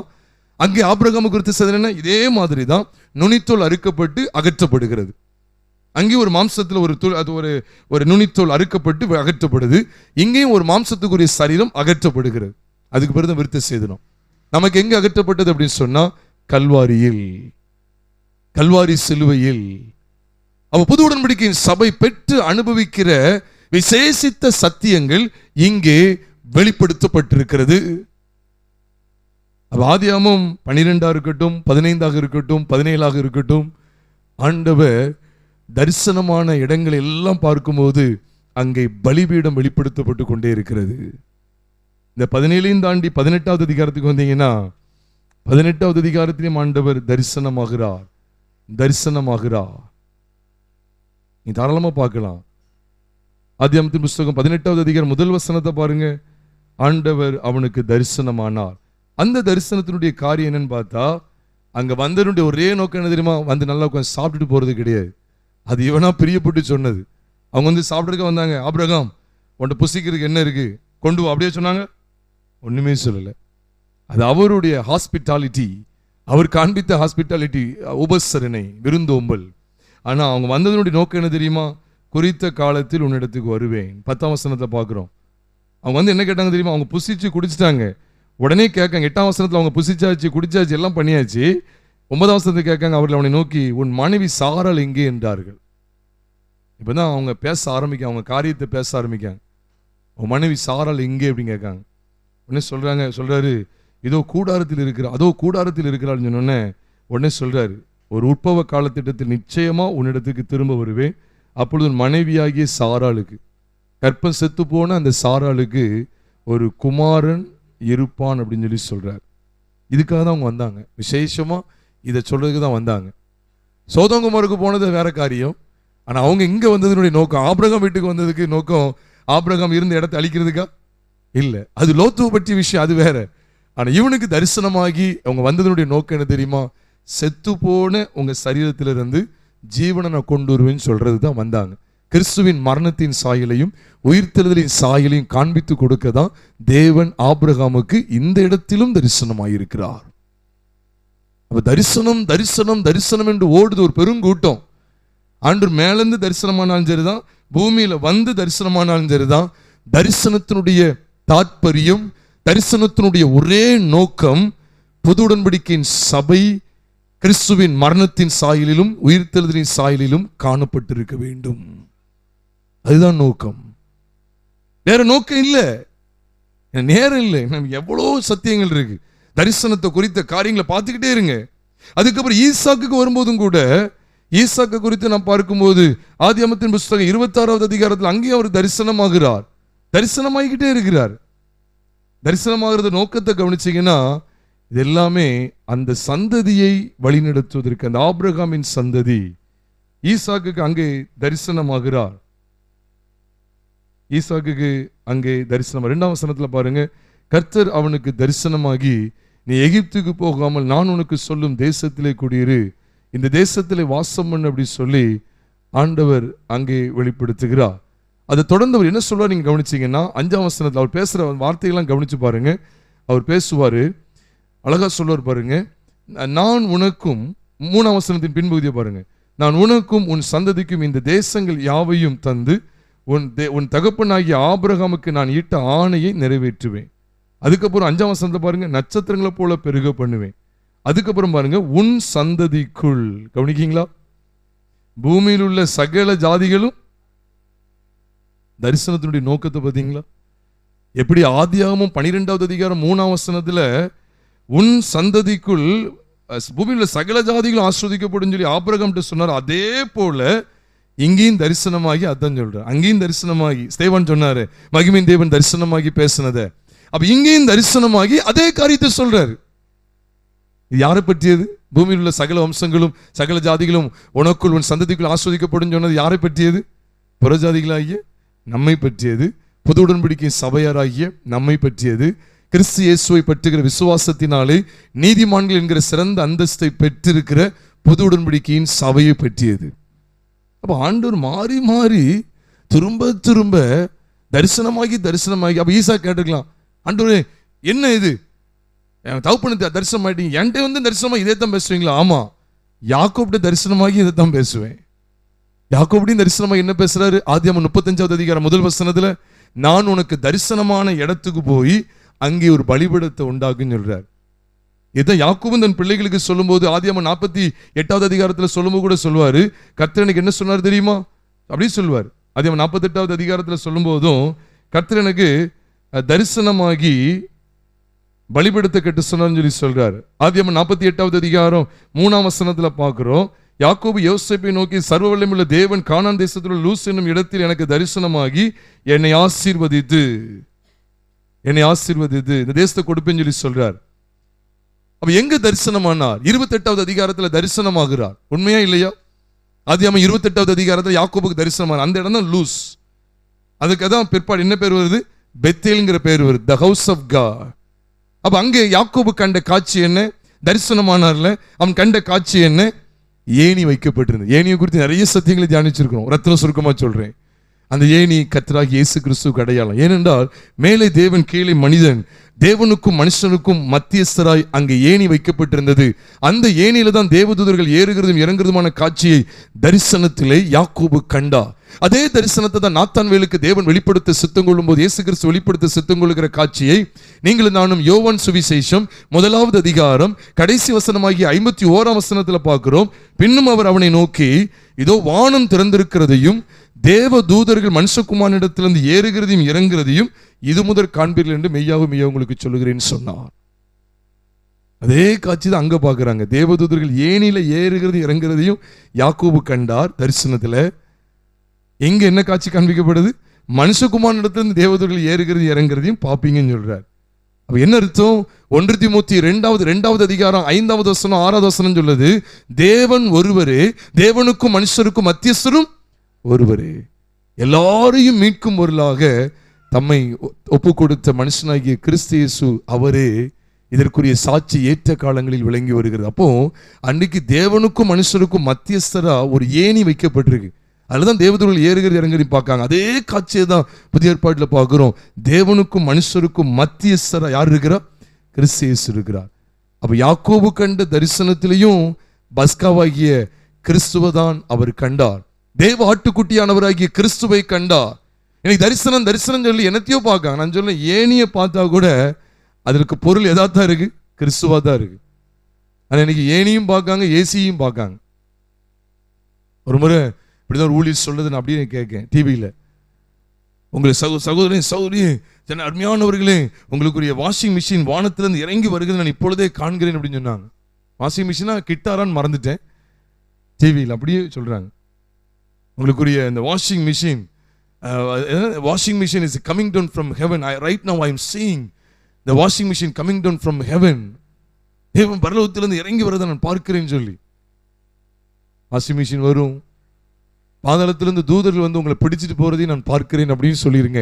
அங்கே ஆபிரகாமுக்கு விருத்த சேதனம் இதே மாதிரி தான் நுனித்தோல் அறுக்கப்பட்டு அகற்றப்படுகிறது. அங்கே ஒரு மாம்சத்தில் ஒரு நுனித்தோல் அறுக்கப்பட்டு அகற்றப்படுது. இங்கேயும் ஒரு மாம்சத்துக்குரிய சரீரம் அகற்றப்படுகிறது. அதுக்கு பேர் தான் விருத்த சேதனம். நமக்கு எங்க அகற்றப்பட்டது அப்படின்னு சொன்னா கல்வாரியில், கல்வாரி சிலுவையில். அவ புது உடன்படிக்கையின் சபை பெற்று அனுபவிக்கிற விசேஷித்த சத்தியங்கள் இங்கே வெளிப்படுத்தப்பட்டிருக்கிறது. ஆதியாகமம் 12 இருக்கட்டும், 15 இருக்கட்டும், 17 இருக்கட்டும், ஆண்டவர் தரிசனமான இடங்கள் எல்லாம் பார்க்கும்போது அங்கே பலிபீடம் வெளிப்படுத்தப்பட்டு கொண்டே இருக்கிறது. இந்த 17 தாண்டி 18வது அதிகாரத்துக்கு வந்தீங்கன்னா 18வது அதிகாரத்திலும் ஆண்டவர் தரிசனமாகிறார். நீ தாராளமா பார்க்கலாம். ஆதியாகமத்தின் புத்தகம் 18வது அதிகாரம் 1 வசனத்தை பாருங்க. ஆண்டவர் அவனுக்கு தரிசனமானார். அந்த தரிசனத்தினுடைய காரியம் என்னன்னு பார்த்தா, அங்க வந்தவனுடைய ஒரே நோக்கம் என்ன தெரியுமா? வந்து நல்லா உட்காந்து சாப்பிட்டுட்டு போறது கிடையாது. அது இவனா பிரியப்பட்டு சொன்னது. அவங்க வந்து சாப்பிட்றதுக்கு வந்தாங்க. ஆபிரகாம் உன்னை புசிக்கிறதுக்கு என்ன இருக்கு கொண்டு வா அப்படியே சொன்னாங்க. ஒண்ணுமே சொல்லல. அது அவருடைய ஹாஸ்பிட்டாலிட்டி, அவர் காண்பித்த ஹாஸ்பிட்டாலிட்டி, உபசரணை, விருந்தோம்பல். ஆனா அவங்க வந்ததனுடைய நோக்கம் என்ன தெரியுமா? குறித்த காலத்தில் உன்னிடத்துக்கு வருவேன். 10ஆம் வசனத்தை பார்க்கிறோம். அவங்க வந்து என்ன கேட்டாங்க தெரியுமா? அவங்க புசிச்சு குடிச்சிட்டாங்க. உடனே கேட்காங்க 8ஆம் வசனத்தில் அவங்க புசிச்சாச்சு, குடிச்சாச்சு, எல்லாம் பண்ணியாச்சு. 9ஆம் வசனத்தை கேட்காங்க, அவர்கள் அவனை நோக்கி உன் மனைவி சாராள் எங்கே என்றார்கள். இப்பதான் அவங்க பேச ஆரம்பிக்காங்க, அவங்க காரியத்தை பேச ஆரம்பிக்காங்க. உன் மனைவி சாராள் எங்கே அப்படின்னு கேட்காங்க. உடனே சொல்றாரு இதோ கூடாரத்தில் இருக்கிறார், அதோ கூடாரத்தில் இருக்கிறாள்னு சொன்னோடனே உடனே சொல்றாரு, ஒரு உற்பவ காலத்திட்டத்தில் நிச்சயமா உன்னிடத்துக்கு திரும்ப வருவேன், அப்பொழுது உன் மனைவியாகிய சாராளுக்கு, கற்பம் செத்து போன அந்த சாராளுக்கு ஒரு குமாரன் இருப்பான் அப்படின்னு சொல்லி சொல்றாரு. இதுக்காக தான் அவங்க வந்தாங்க, விசேஷமா இதை சொல்றதுக்கு தான் வந்தாங்க. சோதோம் குமாருக்கு போனது வேற காரியம், ஆனா அவங்க இங்க வந்ததுனுடைய நோக்கம், ஆபிரகாம் வீட்டுக்கு வந்ததுக்கு நோக்கம் ஆபிரகாம் இருந்த இடத்தை அழிக்கிறதுக்கா இல்ல, அது லோத்துவை பற்றிய விஷயம், அது வேற. ஆனா இவனுக்கு தரிசனமாகி அவங்க வந்ததனுடைய நோக்கம் என்ன தெரியுமா? செத்து போன உங்க சரீரத்திலிருந்து ஜீவனை நான் கொண்டு வருவேன்னு சொல்றது தான் வந்தாங்க. கிறிஸ்துவின் மரணத்தின் சாயலையும் உயிர்த்தெழுதலின் சாயலையும் காண்பித்து கொடுக்க தான் தேவன் ஆபிரகாமுக்கு இந்த இடத்திலும் தரிசனமாயிருக்கிறார். அப்ப தரிசனம் தரிசனம் தரிசனம் என்று ஓடுது ஒரு பெருங்கூட்டம். ஆண்டு மேலிருந்து தரிசனமானாலும் சரிதான், பூமியில வந்து தரிசனமானாலும் சரிதான். தரிசனத்தினுடைய தாற்பயம், தரிசனத்தினுடைய ஒரே நோக்கம் புது உடன்படிக்கையின் சபை கிறிஸ்துவின் மரணத்தின் சாயலிலும் உயிர்த்தெழுதலின் சாயலிலும் காணப்பட்டிருக்க வேண்டும். அதுதான் நோக்கம், வேற நோக்கம் இல்லை, நேரம் இல்லை. எவ்வளோ சத்தியங்கள் இருக்கு, தரிசனத்தை குறித்த காரியங்களை பார்த்துக்கிட்டே இருங்க. அதுக்கப்புறம் ஈசாக்கு வரும்போதும் கூட, ஈசாக்கு குறித்து நாம் பார்க்கும்போது ஆதியாகமத்தின் புஸ்தகம் 26வது அதிகாரத்தில் அங்கேயும் அவர் தரிசனமாகிறார், தரிசனமாகிக்கிட்டே இருக்கிறார். தரிசனமாகிறது நோக்கத்தை கவனிச்சீங்கன்னா இது எல்லாமே அந்த சந்ததியை வழிநடத்துவதற்கு, அந்த ஆபிரகாமின் சந்ததி ஈசாக்குக்கு அங்கே தரிசனமாகிறார். ஈசாக்குக்கு அங்கே தரிசனம். 2ஆம் வசனத்துல பாருங்க, கர்த்தர் அவனுக்கு தரிசனமாகி நீ எகிப்துக்கு போகாமல் நான் உனக்கு சொல்லும் தேசத்திலே குடியிரு, இந்த தேசத்திலே வாசம் பண்ணு அப்படி சொல்லி ஆண்டவர் அங்கே வெளிப்படுத்துகிறார். அதை தொடர்ந்து அவர் என்ன சொல்வார் நீங்க கவனிச்சீங்கன்னா 5ஆம் வசனத்தில் அவர் பேசுற வார்த்தைகள்லாம் கவனிச்சு பாருங்க. அவர் பேசுவாரு, அழகா சொல்வார் பாருங்க, நான் உனக்கும், 3ஆம் வசனத்தின் பின்பகுதியை பாருங்க, நான் உனக்கும் உன் சந்ததிக்கும் இந்த தேசங்கள் யாவையும் தந்து உன் தகப்பனாகிய ஆபிரகாமுக்கு நான் இட்ட ஆணையை நிறைவேற்றுவேன். அதுக்கப்புறம் 5ஆம் வசனத்தை பாருங்க, நட்சத்திரங்களை போல பெருக பண்ணுவேன். அதுக்கப்புறம் பாருங்க, உன் சந்ததிக்குள், கவனிக்கீங்களா, பூமியில் உள்ள சகல ஜாதிகளும். தரிசனத்தினுடைய நோக்கத்தை பார்த்தீங்களா? எப்படி ஆதியாகமம் 12வது அதிகாரம் 3ஆம் வசனத்துல உன் சந்ததிக்குள் பூமியில் உள்ள சகல ஜாதிகளும் ஆஸ்வதிக்கப்படும் சொல்லி ஆபிரகாம் சொன்னார், அதே போல இங்கேயும் தரிசனமாகி அதான் சொல்ற, அங்கேயும் தரிசனமாகி ஸ்தேவான் சொன்னாரு, மகிமையின் தேவன் தரிசனமாகி பேசினத, அப்ப இங்கேயும் தரிசனமாகி அதே காரியத்தை சொல்றாரு. யாரை பற்றியது? பூமியில் உள்ள சகல வம்சங்களும் சகல ஜாதிகளும் உனக்குள் உன் சந்ததிக்குள் ஆஸ்வதிக்கப்படும் சொன்னது யாரை பற்றியது? புறஜாதிகளாகிய நம்மை பற்றியது, புது உடன்படிக்கை சபையாராகிய நம்மை பற்றியது, கிறிஸ்து இயேசுவை பற்றுகிற விசுவாசத்தினாலே நீதிமான்கள் என்கிற சிறந்த அந்தஸ்தை பெற்றிருக்கிற புது உடன்படிக்கையின் சபையை பற்றியது. அப்ப ஆண்டவர் மாறி மாறி திரும்ப திரும்ப தரிசனமாகி தரிசனமாகி. அப்ப ஈசா கேட்டுக்கலாம், ஆண்டவரே என்ன இது, தகப்பனுக்கு தரிசனம் ஆயிட்டீங்க, என்கிட்ட வந்து தரிசனமா இதே தான் பேசுவீங்களா? ஆமா, யாக்கோப்ட தரிசனமாகி இதை தான் பேசுவேன். யாக்கோபுடையும் தரிசனமா என்ன பேசுறாரு? ஆதியாகமம் 35வது அதிகாரம் 1 வசனத்துல, நான் உனக்கு தரிசனமான இடத்துக்கு போய் அங்கே ஒரு பலிபீடத்தை உண்டாக்குன்னு சொல்றார். இதை யாக்கோபு தன் பிள்ளைகளுக்கு சொல்லும் போது ஆதியாகமம் 48வது அதிகாரத்துல சொல்லும்போது கூட சொல்வாரு, கர்த்தர் எனக்கு என்ன சொன்னார் தெரியுமா அப்படி சொல்வார். ஆதியாகமம் 48வது அதிகாரத்துல சொல்லும் போதும் கர்த்தர் எனக்கு தரிசனமாகி பலிபீடத்தை கட்ட சொன்னார்னு சொல்லி சொல்றாரு. ஆதியாகமம் 48வது அதிகாரம் 3ஆம் வசனத்துல பார்க்கிறோம், யாக்கோபு யோசேப்பை நோக்கி, சர்வ வல்லமையுள்ள தேவன் கானான் தேசத்தில் உள்ள லூஸ் என்னும் இடத்தில் எனக்கு தரிசனமாகி என்னை ஆசீர்வதித்து இந்த தேசத்தை கொடுப்பேன்னு சொல்லி சொல்றார். அப்ப எங்க தரிசனமானார்? 28வது அதிகாரத்துல தரிசனமாகிறார். உண்மையா இல்லையா? ஆதியாகமம் 28வது அதிகாரத்துல யாக்கோபுக்கு தரிசனமான அந்த இடம் தான் லூஸ். அதுக்கு அதான் பிற்பாடு என்ன பேர் வருது? பெத்தேல்ங்கிற பேர் வருது, த ஹவுஸ் ஆஃப் காட். அப்ப அங்கே யாக்கோபு கண்ட காட்சி என்ன? தரிசனமானார்ல அவன் கண்ட காட்சி என்ன? ஏணி வைக்கப்பட்டிருந்தது. ஏணியை குறித்து நிறைய சத்தியங்களை தியானிச்சிருக்கிறோம், ரத்தின சுருக்கமா சொல்றேன். அந்த ஏணி கர்த்தராகிய இயேசு கிறிஸ்துவுக்கு அடையாளம். ஏனென்றால் மேலே தேவன், கீழே மனிதன், தேவனுக்கும் மனுஷனுக்கும் மத்தியஸ்தராய் அங்கே ஏணி வைக்கப்பட்டிருந்தது. அந்த ஏணியில தான் தேவதூதர்கள் ஏறுகிறதும் இறங்குறதுமான காட்சியை தரிசனத்திலே யாக்கோபு கண்டார். அதே தரிசனத்தை தான் நாத்தான்வேலுக்கு தேவன் வெளிப்படுத்த சித்தம் கொள்ளும் போது, இயேசு கிறிஸ்து வெளிப்படுத்த சித்தம் கொள்ளுகிற காட்சியை நீங்களும் நானும் யோவான் சுவிசேஷம் 1வது அதிகாரம் கடைசி வசனமாகிய 51ஆம் வசனத்தில் பார்க்கிறோம். பின்னும் அவர் அவனை நோக்கி, இதோ வானம் திறந்திருக்கிறதையும் தேவ தூதர்கள் மனுஷகுமாரனிடத்திலிருந்து ஏறுகிறதையும் இறங்குறதையும் இது முதல் காண்பீர்கள் என்று மெய்யாவும் மெய்யா உங்களுக்கு சொல்லுகிறேன்னு சொன்னார். அதே காட்சி தான் அங்க பாக்குறாங்க. தேவதூதர்கள் ஏணியில ஏறுகிறது இறங்குறதையும் யாக்கோபு கண்டார் தரிசனத்துல. எங்க என்ன காட்சி காண்பிக்கப்படுது? மனுஷகுமாரனிடத்திலிருந்து தேவதூதர்கள் ஏறுகிறது இறங்குறதையும் பாப்பீங்கன்னு சொல்றார். அப்ப என்ன அர்த்தம்? 1 தீமோத்தேயு 2வது அதிகாரம் 5வது வசனம் 6வது வசனம் சொல்லுது, தேவன் ஒருவரே, தேவனுக்கும் மனுஷருக்கும் மத்தியஸ்தரும் ஒருவரே, எல்லாரையும் மீட்கும் பொருளாக தம்மை ஒப்பு கொடுத்த மனுஷனாகிய கிறிஸ்து இயேசு அவரே இதற்குரிய சாட்சி ஏற்ற காலங்களில் விளங்கி வருகிறது. அப்போ அன்னைக்கு தேவனுக்கும் மனுஷருக்கும் மத்தியஸ்தரா ஒரு ஏணி வைக்கப்பட்டிருக்கு. அதுதான் தேவதூதர்கள் ஏறுகிறது இறங்குறது பார்க்காங்க. அதே காட்சியை தான் புதிய ஏற்பாட்டில் பார்க்கிறோம். தேவனுக்கும் மனுஷருக்கும் மத்தியஸ்தரா யார் இருக்கிறார்? கிறிஸ்து இயேசு இருக்கிறார். அப்ப யாக்கோபு கண்ட தரிசனத்திலையும் பஸ்காவாகிய கிறிஸ்துவை தான் அவர் கண்டார். தேவ ஆட்டுக்குட்டியானவராகிய கிறிஸ்துவை கண்டார். எனக்கு தரிசனம் தரிசனம் சொல்லி என்னத்தையோ பார்க்காங்க. நான் சொல்ல ஏணியை பார்த்தா கூட அதற்கு பொருள் எதாத்தான் இருக்கு? கிறிஸ்துவா தான் இருக்கு. ஆனால் எனக்கு ஏணியும் பார்க்காங்க, ஏசியும் பார்க்காங்க. ஒரு முறை இப்படிதான் ஒரு ஊழியர் சொல்றது நான் அப்படியே கேட்கேன் டிவியில். உங்களை சகோதரி அருமையானவர்களே, உங்களுக்குரிய வாஷிங் மிஷின் வானத்திலிருந்து இறங்கி வருகிறது நான் இப்பொழுதே காண்கிறேன் அப்படின்னு சொன்னாங்க. வாஷிங் மிஷினா கிட்டாரான்னு மறந்துட்டேன். டிவியில் அப்படியே சொல்றாங்க, உங்களுக்குரிய இந்த washing machine is coming down from heaven. Right now I am seeing the washing machine coming down from heaven. தேவன் பரலோகத்திலிருந்து இறங்கி வரதை நான் பார்க்கிறேன்னு சொல்லி. வாஷிங் மிஷின் வரும், பாதாளத்திலிருந்து தூதர்கள் வந்து உங்களை பிடிச்சிட்டு போறதையும் நான் பார்க்கிறேன் அப்படின்னு சொல்லிருங்க.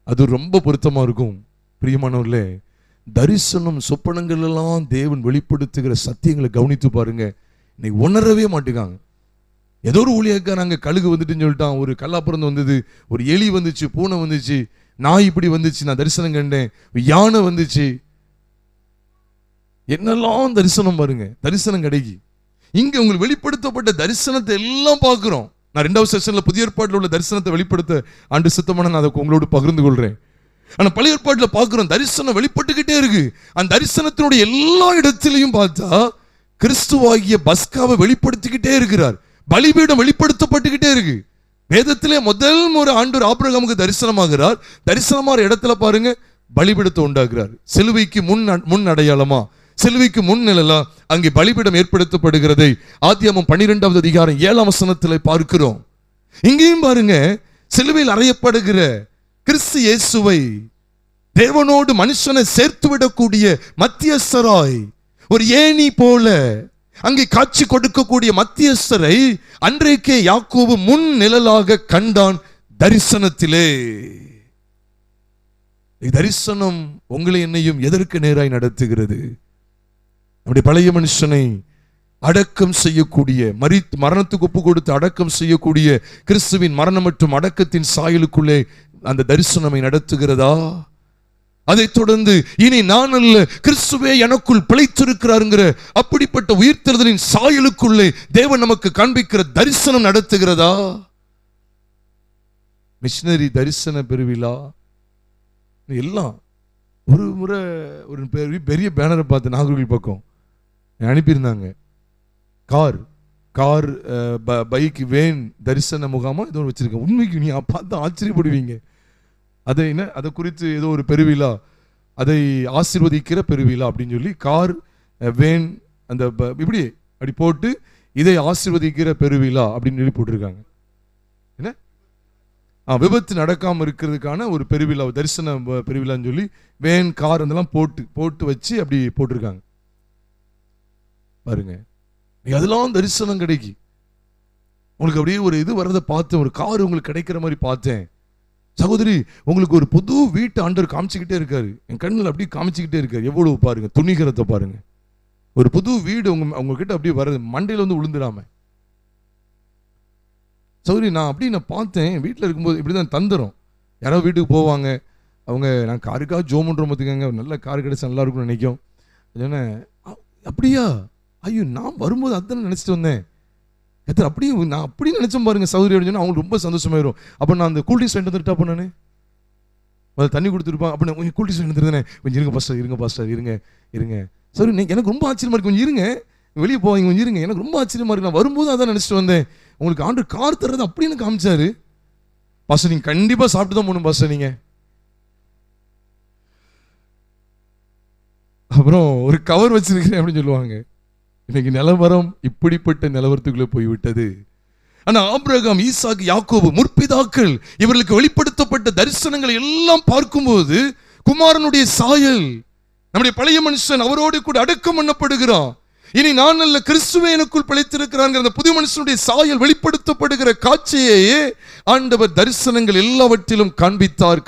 அது ரொம்ப பொருத்தமா இருக்கும். பிரியமானவர்களே, தரிசனம் சொப்பனங்கள் எல்லாம் தேவன் வெளிப்படுத்துகிற சத்தியங்களை கவனித்து பாருங்க. இன்னைக்கு உணரவே மாட்டேங்காங்க. ஏதோ ஒரு ஊழியக்காரங்க கழுகு வந்துட்டுன்னு சொல்லிட்டான், ஒரு கல்லாப்புறந்து வந்தது, ஒரு எலி வந்துச்சு, பூனை வந்துச்சு, நாய் இப்படி வந்துச்சு, நான் தரிசனம் கண்டேன், யானை வந்துச்சு. என்னெல்லாம் தரிசனம் பாருங்க, தரிசனம் கிடைக்கி. இங்க உங்களுக்கு வெளிப்படுத்தப்பட்ட தரிசனத்தை எல்லாம் பார்க்கிறோம். நான் 2வது செஷன்ல புதிய ஏற்பாட்டில் உள்ள தரிசனத்தை வெளிப்படுத்த ஆண்டு சித்தமான நான் அதை உங்களோடு பகிர்ந்து கொள்றேன். ஆனா பழைய ஏற்பாட்டில் பார்க்கிறோம், தரிசனம் வெளிப்பட்டுக்கிட்டே இருக்கு. அந்த தரிசனத்தினுடைய எல்லா இடத்திலையும் பார்த்தா கிறிஸ்துவாகிய பஸ்காவை வெளிப்படுத்திக்கிட்டே இருக்கிறார். பலிபீடம் வெளிப்படுத்தப்பட்டுக்கிட்டே இருக்கு. வேதத்திலே முதல் முறை ஆண்டவர் ஆபிரகாமுக்கு தரிசனமாகிறார். தரிசனமான இடத்துல பாருங்க, பலிபீடத்தை உண்டாக்குறார். சிலுவைக்கு முன் அடையாளமா, சிலுவைக்கு முன் நிழலா அங்கே பலிபீடம் ஏற்படுத்தப்படுகிறதை ஆதியாகமம் 12வது அதிகாரம் 7ஆம் வசனத்தில் பார்க்கிறோம். இங்கேயும் பாருங்க, சிலுவையில் அறையப்படுகிற கிறிஸ்து இயேசுவை தேவனோடு மனுஷனை சேர்த்து விடக்கூடிய மத்தியஸ்தராய் ஒரு ஏணி போல அங்கே காட்சி கொடுக்கக்கூடிய மத்தியஸ்தரை அன்றைக்கே யாக்கோபு முன் நிழலாக கண்டான் தரிசனத்திலே. தரிசனம் உங்களை என்னையும் எதற்கு நேராய் நடத்துகிறது? அப்படி பழைய மனுஷனை அடக்கம் செய்யக்கூடிய, மரணத்துக்கு ஒப்பு கொடுத்து அடக்கம் செய்யக்கூடிய கிறிஸ்துவின் மரணம் மற்றும் அடக்கத்தின் சாயலுக்குள்ளே அந்த தரிசனமை நடத்துகிறதா? அதை தொடர்ந்து இனி நான் அல்ல, கிறிஸ்துவே எனக்குள் பிழைத்திருக்கிறாருங்கிற அப்படிப்பட்ட உயிர்த்தெழுதலின் சாயலுக்குள்ளே தேவன் நமக்கு காண்பிக்கிற தரிசனம் நடத்துகிறதா? மிஷனரி தரிசன பெருவிழா எல்லாம். ஒரு முறை ஒரு பெரிய பேனரை பார்த்து நாகர்கோவில் பக்கம் அனுப்பியிருந்தாங்க. கார் பைக் வேன் தரிசன முகாமா ஏதோ வச்சிருக்கேன். உண்மைக்கு நீ பார்த்து ஆச்சரியப்படுவீங்க. அதை குறித்து ஏதோ ஒரு பெருவிழா, அதை ஆசீர்வதிக்கிற பெருவிழா அப்படின்னு சொல்லி கார் வேன் அந்த இப்படி அப்படி போட்டு இதை ஆசீர்வதிக்கிற பெருவிழா அப்படின்னு சொல்லி போட்டிருக்காங்க. என்ன விபத்து நடக்காம இருக்கிறதுக்கான ஒரு பெருவிழா, தரிசன பெருவிழான்னு சொல்லி வேன் கார் அதெல்லாம் போட்டு வச்சு அப்படி போட்டிருக்காங்க பாருங்க. அதெல்லாம் தரிசனம் கிடைக்கி. உங்களுக்கு அப்படியே ஒரு இது வர்றதை பார்த்தேன், ஒரு கார் உங்களுக்கு கிடைக்கிற மாதிரி பார்த்தேன். சகோதரி, உங்களுக்கு ஒரு புது வீட்டு ஆண்டவர் காமிச்சுக்கிட்டே இருக்காரு. என் கண்ணில் அப்படியே காமிச்சுக்கிட்டே இருக்காரு. எவ்வளவு பாருங்க, துணிகரத்தை பாருங்க. ஒரு புது வீடு உங்ககிட்ட அப்படியே வர்றது, மண்டையில வந்து விழுந்துடாம. சௌரி நான் பார்த்தேன், வீட்டில் இருக்கும்போது இப்படி தான் தந்துடும். யாராவது வீட்டுக்கு போவாங்க, அவங்க நான் காருக்காக ஜோமுன்ற பார்த்துக்கங்க, நல்ல கார் கிடைச்சா நல்லா இருக்கும்னு நினைக்கும். ஏன்னா அப்படியா, ஐயோ நான் வரும்போது அதுதான் நினச்சிட்டு வந்தேன், எத்தனை அப்படியே நான் அப்படி நினச்சேன் பாருங்க சௌரி அப்படின்னு சொன்னால் அவங்களுக்கு ரொம்ப சந்தோஷமாயிரும். அப்போ நான் அந்த கூல்ட்ரிங்க்ஸ் வாங்கிட்டு வந்துட்டா அப்போ நான் அதை தண்ணி கொடுத்துருப்பான். அப்போ நான் கொஞ்சம் கூல்ட்ரிங்க்ஸ் வாங்கிட்டு வந்துருந்தேன், கொஞ்சம் இருங்க பாஸ்டர் இருங்க சரி. எனக்கு ரொம்ப ஆச்சரியமா இருக்கு, கொஞ்சம் இருங்க, வெளியே போவாங்க, கொஞ்சம் இருங்க, எனக்கு ரொம்ப ஆச்சரியமா இருக்கு, நான் வரும்போது அதான் நினச்சிட்டு வந்தேன், உங்களுக்கு ஆண்டு கார் தர்றது அப்படின்னு காமிச்சாரு. பாஸ்டர் நீங்கள் கண்டிப்பாக சாப்பிட்டு தான் போகணும் பாஸ்டர் நீங்கள். அப்புறம் ஒரு கவர் வச்சிருக்கிறேன் அப்படின்னு சொல்லுவாங்க. இன்னைக்கு நிலவரம் இப்படிப்பட்ட நிலவரத்துக்குள்ளே போய்விட்டது. ஆனா ஆபிரகாம், ஈசாக்கு, யாக்கோபு முற்பிதாக்கள் இவர்களுக்கு வெளிப்படுத்தப்பட்ட தரிசனங்களை எல்லாம் பார்க்கும்போது குமாரனுடைய சாயல், நம்முடைய பழைய மனுஷன் அவரோடு கூட அடக்கம் பண்ணப்படுகிறான். இனி நான் அல்ல கிறிஸ்துவே எனக்குள் பிழைத்திருக்கிறாங்க, அந்த புதிய மனுஷனுடைய சாயல் வெளிப்படுத்தப்படுகிற காட்சியையே ஆண்டவர் தரிசனங்கள் எல்லாவற்றிலும் காண்பித்தார்.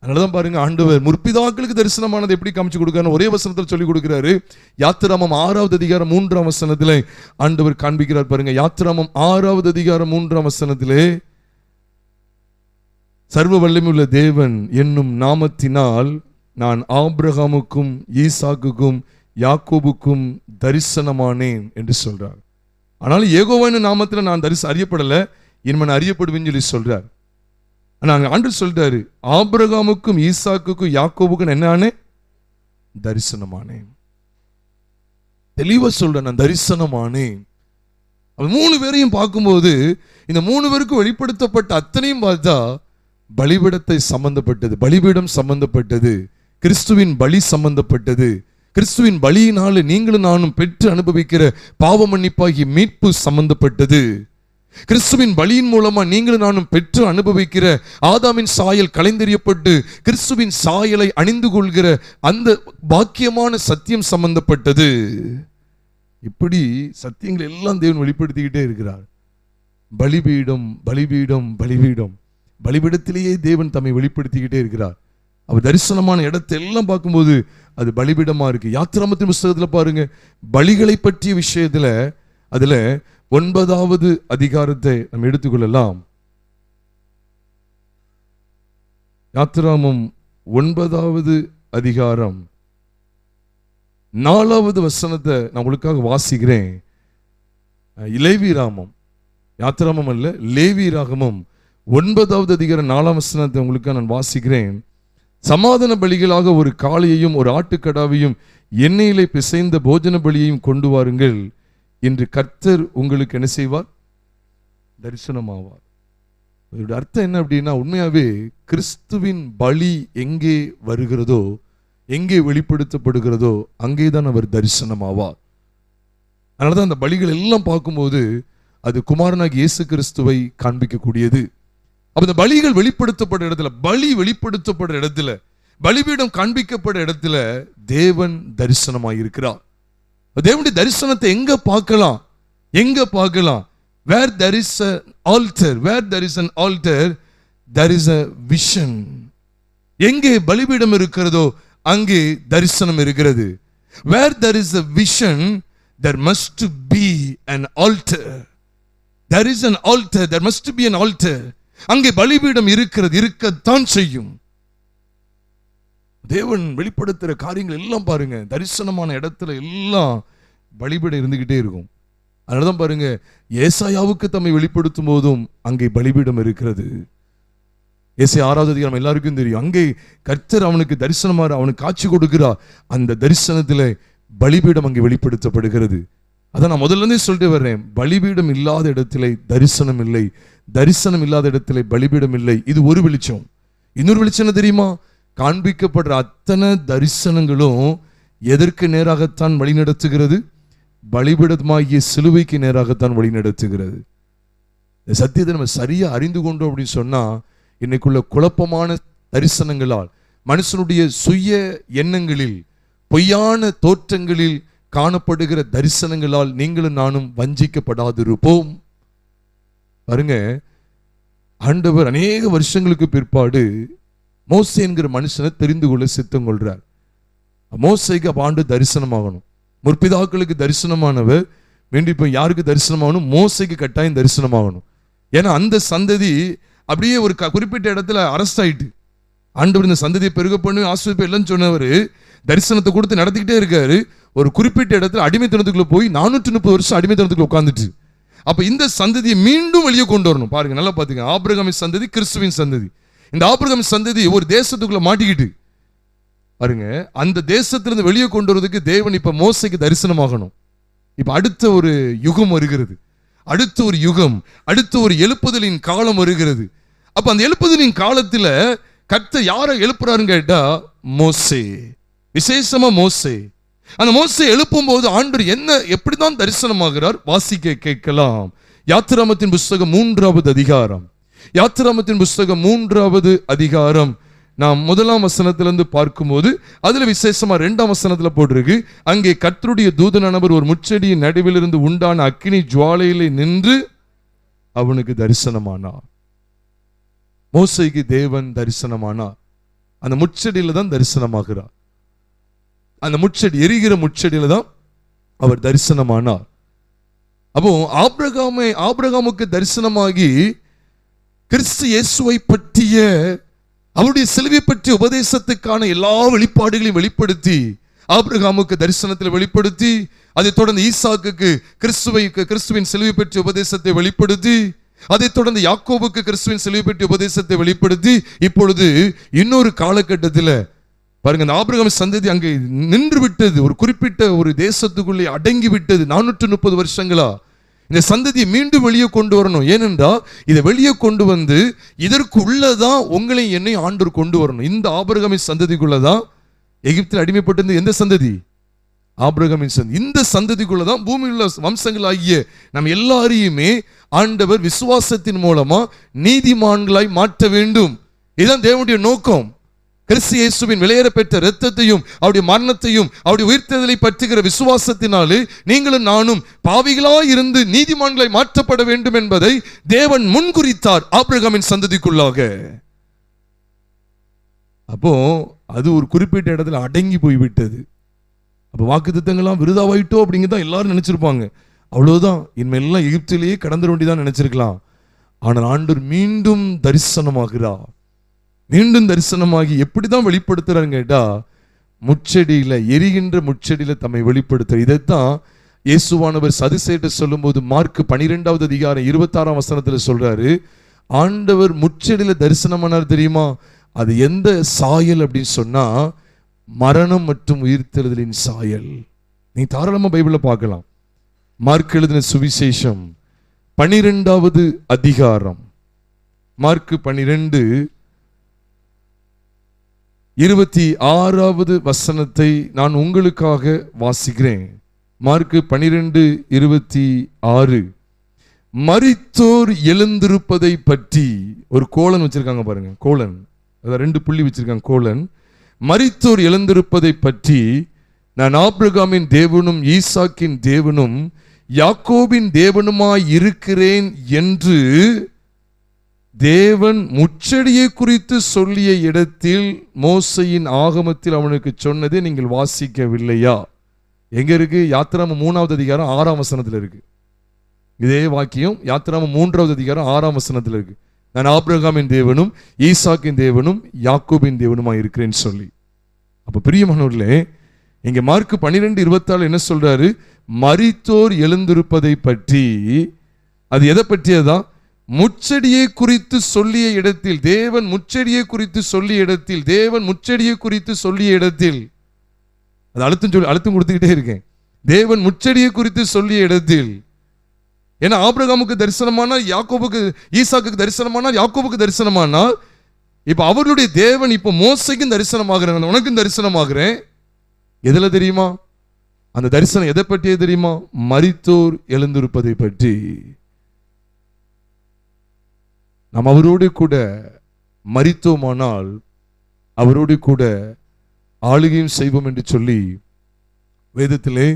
அதனாலதான் பாருங்க, ஆண்டவர் முற்பிதாக்களுக்கு தரிசனமானது எப்படி காமிச்சு கொடுக்கிறார் ஒரே வசனத்தில் சொல்லி கொடுக்கிறாரு. யாத்திராமம் 6வது அதிகாரம் 3ஆம் வசனத்திலே ஆண்டவர் காண்பிக்கிறார் பாருங்க. யாத்திராமம் 6வது அதிகாரம் 3ஆம் வசனத்திலே, சர்வ வல்லமையுள்ள தேவன் என்னும் நாமத்தினால் நான் ஆபிரகாமுக்கும் ஈசாக்குக்கும் யாக்கோபுக்கும் தரிசனமானேன் என்று சொல்றார். ஆனால் யெகோவாவின் நாமத்தில் நான் அறியப்படல, இனிமேல் அறியப்படுவேன்னு சொல்லி சொல்றார். ஆனா ஆண்டு சொல்றாரு, ஆபிரகாமுக்கும் ஈசாக்குக்கும் யாக்கோபுக்கும் என்னானே தரிசனமானேன். தெளிவா சொல்றேன், நான் தரிசனமானேன். 3 பேரையும் பார்க்கும்போது இந்த 3 பேருக்கும் வெளிப்படுத்தப்பட்ட அத்தனையும் பார்த்தா பலிபீடத்தை சம்பந்தப்பட்டது, பலிபீடம் சம்பந்தப்பட்டது, கிறிஸ்துவின் பலி சம்பந்தப்பட்டது, கிறிஸ்துவின் பலியினால நீங்களும் நானும் பெற்று அனுபவிக்கிற பாவ மன்னிப்பாகி மீட்பு சம்பந்தப்பட்டது, கிறிஸ்துவின் பலியின் மூலமா நீங்களும் நானும் பெற்று அனுபவிக்கிற ஆதாமின் சாயல் களைந்தெறியப்பட்டு கிறிஸ்துவின் சாயலை அணிந்து கொள்கிற அந்த பாக்கியமான சத்தியம் சம்பந்தப்பட்டது. இப்படி சத்தியங்கள் எல்லாம் தேவன் வெளிப்படுத்திக்கிட்டே இருக்கிறார். பலிபீடம் பலிபீடம் பலிபீடம், பலிபீடத்திலேயே தேவன் தம்மை வெளிப்படுத்திக்கிட்டே இருக்கிறார். அவர் தரிசனமான இடத்தை எல்லாம் பார்க்கும்போது அது பலிபீடமா இருக்கு. யாத்திராமத்தின் புஸ்தகத்துல பாருங்க, பலிகளை பற்றிய விஷயத்துல அதுல 9வது அதிகாரத்தை நம்ம எடுத்துக்கொள்ளலாம். யாத்திராமம் 9வது அதிகாரம் 4வது வசனத்தை நான் உங்களுக்காக வாசிக்கிறேன். லேவியராமம், யாத்திராமம் அல்ல, லேவியராகமம் 9வது அதிகாரம் 4ஆம் வசனத்தை உங்களுக்காக நான் வாசிக்கிறேன். சமாதான பலிகளாக ஒரு காளையையும் ஒரு ஆட்டுக்கடாவையும் எண்ணெயிலே பிசைந்த போஜன பலியையும் கொண்டு வாருங்கள் என்று கர்த்தர் உங்களுக்கு என்ன செய்வார்? தரிசனமாவார். இதோட அர்த்தம் என்ன அப்படின்னா, உண்மையாவே கிறிஸ்துவின் பலி எங்கே வருகிறதோ, எங்கே வெளிப்படுத்தப்படுகிறதோ அங்கேதான் அவர் தரிசனமாவார். அதனாலதான் அந்த பலிகள் எல்லாம் பார்க்கும்போது அது குமாரனாகிய இயேசு கிறிஸ்துவை காண்பிக்கக்கூடியது. அப்ப இந்த பலிகள் வெளிப்படுத்தப்பட்ட இடத்துல, பலி வெளிப்படுத்தப்பட்ட இடத்துல, பலிபீடம் காண்பிக்கப்பட்ட இடத்துல தேவன் தரிசனமாயிருக்கிறார். தேவனுடைய தரிசனத்தை எங்க பார்க்கலாம்? Where there is an altar, there is a vision. எங்கே பலிபீடம் இருக்கிறதோ அங்கே தரிசனம் இருக்கிறது. Where there is a vision, there must be an altar. There is an altar, there must be an altar. அங்கே பலிபீடம் இருக்கத்தான் செய்யும். தேவன் வெளிப்படுத்துற காரியங்கள் எல்லாம் பாருங்க, தரிசனமான இடத்துல எல்லாம் பலிபீடம் இருந்துகிட்டே இருக்கும். அதனாலதான் பாருங்க, ஏசாயாவுக்கு தம்மை வெளிப்படுத்தும் போதும் அங்கே பலிபீடம் இருக்கிறது. ஏசாயா 6வது அதிகாரம் எல்லாருக்கும் தெரியும். அங்கே கர்த்தர் அவனுக்கு தரிசனமாக அவனுக்கு காட்சி கொடுக்கிறார். அந்த தரிசனத்துல பலிபீடம் அங்கே வெளிப்படுத்தப்படுகிறது. அதான் நான் முதல்ல இருந்தே சொல்லிட்டு வர்றேன், பலிபீடம் இல்லாத இடத்திலே தரிசனம் இல்லை, தரிசனம் இல்லாத இடத்திலே பலிபீடம் இல்லை. இது ஒரு வெளிச்சம். இன்னொரு வெளிச்சம் தெரியுமா? காண்பிக்கப்படுற அத்தனை தரிசனங்களும் எதற்கு நேராகத்தான் வழி நடத்துகிறது? பலிபீடமாகிய சிலுவைக்கு நேராகத்தான் வழி நடத்துகிறது. இந்த சத்தியத்தை நம்ம சரியா அறிந்து கொண்டோம் அப்படின்னு சொன்னா, இன்னைக்குள்ள குழப்பமான தரிசனங்களால், மனுஷனுடைய சுய எண்ணங்களில், பொய்யான தோற்றங்களில் காணப்படுகிற தரிசனங்களால் நீங்களும் நானும் வஞ்சிக்கப்படாதிருப்போம். பாருங்க, ஆண்டவர் அநேக வருஷங்களுக்கு பிற்பாடு மோசே என்கிற மனுஷனை தெரிந்து கொள்ள சித்தம் கொள்றார். மோசேக்கு ஆண்டு தரிசனமாகணும். முற்பிதாக்களுக்கு தரிசனமானவர் மீண்டும் இப்போ யாருக்கு தரிசனமாகணும்? மோசைக்கு கட்டாயம் தரிசனமாகணும். ஏன்னா அந்த சந்ததி அப்படியே ஒரு குறிப்பிட்ட இடத்துல அரெஸ்ட் ஆயிட்டு, ஆண்டவர் இந்த சந்ததியை பெருக பண்ணி ஆசிரியப்ப இல்லைன்னு சொன்னவர் தரிசனத்தை கொடுத்து நடத்திக்கிட்டே இருக்காரு. ஒரு குறிப்பிட்ட இடத்துல அடிமைத்தனத்துக்குள்ள போய் 430 வருஷம் அடிமைத்தனத்துக்குள்ள உட்காந்துட்டு, அப்ப இந்த சந்ததியை மீண்டும் வெளியே கொண்டு வரணும். பாருங்க, நல்லா பாத்துங்க. ஆபிரகாமின் சந்ததி கிறிஸ்துவின் சந்ததி. இந்த ஆபிரகாமின் சந்ததி ஒரு தேசத்துக்குள்ள மாட்டிக்கிட்டு பாருங்க, அந்த தேசத்திலிருந்து வெளியே கொண்டு வரதுக்கு தேவன் இப்ப மோசைக்கு தரிசனமாகணும். இப்ப அடுத்த ஒரு யுகம் வருகிறது, அடுத்த ஒரு யுகம், அடுத்த ஒரு எழுப்புதலின் காலம் வருகிறது. அப்ப அந்த எழுப்புதலின் காலத்துல கர்த்தர் யாரை எழுப்புறாருன்னு கேட்டா மோசே, விசேஷமா மோசே. அந்த மோசே எழுப்பும் போது ஆண்டவர் என்ன எப்படிதான் தரிசனமாகிறார் வாசிக்க கேட்கலாம். யாத்திராமத்தின் புஸ்தகம் 3வது அதிகாரம், யாத்திராமத்தின் புஸ்தகம் 3வது அதிகாரம் நாம் 1ஆம் வசனத்திலிருந்து பார்க்கும்போது அதுல விசேஷமா 2ஆம் வசனத்துல போட்டிருக்கு, அங்கே கர்த்தருடைய தூதனானவர் ஒரு முச்செடியின் நடுவில் இருந்து உண்டான அக்கினி ஜுவாலையிலே நின்று அவனுக்கு தரிசனமானார். மோசைக்கு தேவன் தரிசனமானார். அந்த முச்செடியில தான் தரிசனமாகிறார். அந்த முச்செடி, எரிகிற முச்செடியில தான் அவர் தரிசனமானார். அப்போ ஆபிரகாமுக்கு தரிசனமாகி கிறிஸ்து இயேசுவை பற்றிய அவருடைய சிலுவை பற்றிய உபதேசத்துக்கான எல்லா வெளிப்பாடுகளையும் வெளிப்படுத்தி ஆபிரகாமுக்கு தரிசனத்தில் வெளிப்படுத்தி, அதை தொடர்ந்து ஈசாக்குக்கு கிறிஸ்துவின் சிலுவை பற்றிய உபதேசத்தை வெளிப்படுத்தி, அதை தொடர்ந்து யாக்கோபுக்கு கிறிஸ்துவின் சிலுவை பற்றிய உபதேசத்தை வெளிப்படுத்தி, இப்பொழுது இன்னொரு காலகட்டத்தில் பாருங்க, அந்த ஆபிரகாம் சந்ததி அங்கே நின்று விட்டது, ஒரு குறிப்பிட்ட ஒரு தேசத்துக்குள்ளே அடங்கி விட்டது 430 வருஷங்களா. இந்த சந்ததியை மீண்டும் வெளியே கொண்டு வரணும். ஏனென்றால் இதை வெளியே கொண்டு வந்து இதற்கு உள்ளதான் உங்களை என்னை ஆண்டவர் கொண்டு வரணும். இந்த ஆபிரகாமின் சந்ததிக்குள்ளதான் எகிப்தில் அடிமைப்பட்டிருந்த எந்த சந்ததி? ஆபிரகாமின் சந்ததி. இந்த சந்ததிக்குள்ளதான் பூமியில் உள்ள வம்சங்கள் ஆகிய நம் எல்லாரையுமே ஆண்டவர் விசுவாசத்தின் மூலமா நீதிமான்களாய் மாற்ற வேண்டும். இதுதான் தேவனுடைய நோக்கம். கிறிஸ்து இயேசுவின் விலையேற பெற்ற இரத்தத்தையும் அவருடைய மரணத்தையும் அவருடைய உயிர்த்தெழுதலை பற்றுகிற விசுவாசத்தினாலே நீங்களும் நானும் பாவிகளாய் இருந்து நீதிமான்களாய் மாற்றப்பட வேண்டும் என்பதை தேவன் முன்குறித்தார் ஆபிரகாமின் சந்ததிக்குள்ளாக. அப்போ அது ஒரு குறிப்பிட்ட இடத்துல அடங்கி போய்விட்டது. அப்போ வாக்குத்தத்தங்கள்லாம் விருதாவாயிட்டோ அப்படிங்கிறதான் எல்லாரும் நினைச்சிருப்பாங்க. அவ்வளவுதான், இனிமேல்லாம் எகிப்திலேயே கடந்து வேண்டிதான் நினைச்சிருக்கலாம். ஆனால் ஆண்டவர் மீண்டும் தரிசனமாகிறார். மீண்டும் தரிசனமாகி எப்படிதான் வெளிப்படுத்துறாருன்னு கேட்டா முச்செடியில, எரிகின்ற முச்செடியில தம்மை வெளிப்படுத்த. இதைத்தான் இயேசுவானவர் சதுசேயர்கிட்ட சொல்லும் போது மார்க் 12வது அதிகாரம் 26ஆம் வசனத்துல சொல்றாரு, ஆண்டவர் முச்செடியில தரிசனமானார் தெரியுமா? அது எந்த சாயல் அப்படின்னு சொன்னா மரணம் மற்றும் உயிர்த்தெழுதலின் சாயல். நீ தாராளமா பைபிள்ல பார்க்கலாம். மார்க் எழுதின சுவிசேஷம் 12வது அதிகாரம், மார்க் 12 26வது வசனத்தை நான் உங்களுக்காக வாசிக்கிறேன். மார்க் 12:26. மரித்தோர் எழுந்திருப்பதை பற்றி ஒரு கோலன் வச்சிருக்காங்க பாருங்க, கோலன், அதாவது 2 புள்ளி வச்சிருக்காங்க, கோலன். மரித்தோர் எழுந்திருப்பதை பற்றி நான் ஆபிரகாமின் தேவனும் ஈசாக்கின் தேவனும் யாக்கோபின் தேவனுமாய் இருக்கிறேன் என்று தேவன் முச்செடியை குறித்து சொல்லிய இடத்தில் மோசையின் ஆகமத்தில் அவனுக்கு சொன்னதை நீங்கள் வாசிக்கவில்லையா? எங்க இருக்கு? யாத்திராமம் 3வது அதிகாரம் 6ஆம் வசனத்தில் இருக்கு. இதே வாக்கியம் யாத்திராமம் 3வது அதிகாரம் 6ஆம் வசனத்தில் இருக்கு. நான் ஆபிரகாமின் தேவனும் ஈசாக்கின் தேவனும் யாக்கோபின் தேவனுமாய் இருக்கிறேன்னு சொல்லி. அப்ப பிரியமானவர்களே, இங்க மார்க் 12:24 என்ன சொல்றாரு? மரித்தோர் எழுந்திருப்பதை பற்றி. அது எதை பற்றியதா? முச்செடியை குறித்து சொல்லிய இடத்தில், தேவன் முச்செடியை குறித்து சொல்லிய இடத்தில், தேவன் முச்செடியை குறித்து சொல்லிய இடத்தில், அது அழுத்தம் கொடுத்துக்கிட்டே இருக்கேன். தேவன் முச்செடியை குறித்து சொல்லிய இடத்தில். ஏன்னா ஆபிரகாமுக்கு தரிசனமானால் யாக்கோபுக்கு, ஈசாக்குக்கு தரிசனமானால் யாக்கோபுக்கு தரிசனமானால், இப்ப அவர்களுடைய தேவன் இப்ப மோசைக்கும் தரிசனமாகிறேன், உனக்கும் தரிசனமாகிறேன். எதுல தெரியுமா? அந்த தரிசனம் எதை பற்றியே தெரியுமா? மரித்தோர் எழுந்திருப்பதை பற்றி. நாம் அவரோடு கூட மரித்தோமானால் அவரோடு கூட ஆளுகையும் செய்வோம் என்று சொல்லி வேதத்திலே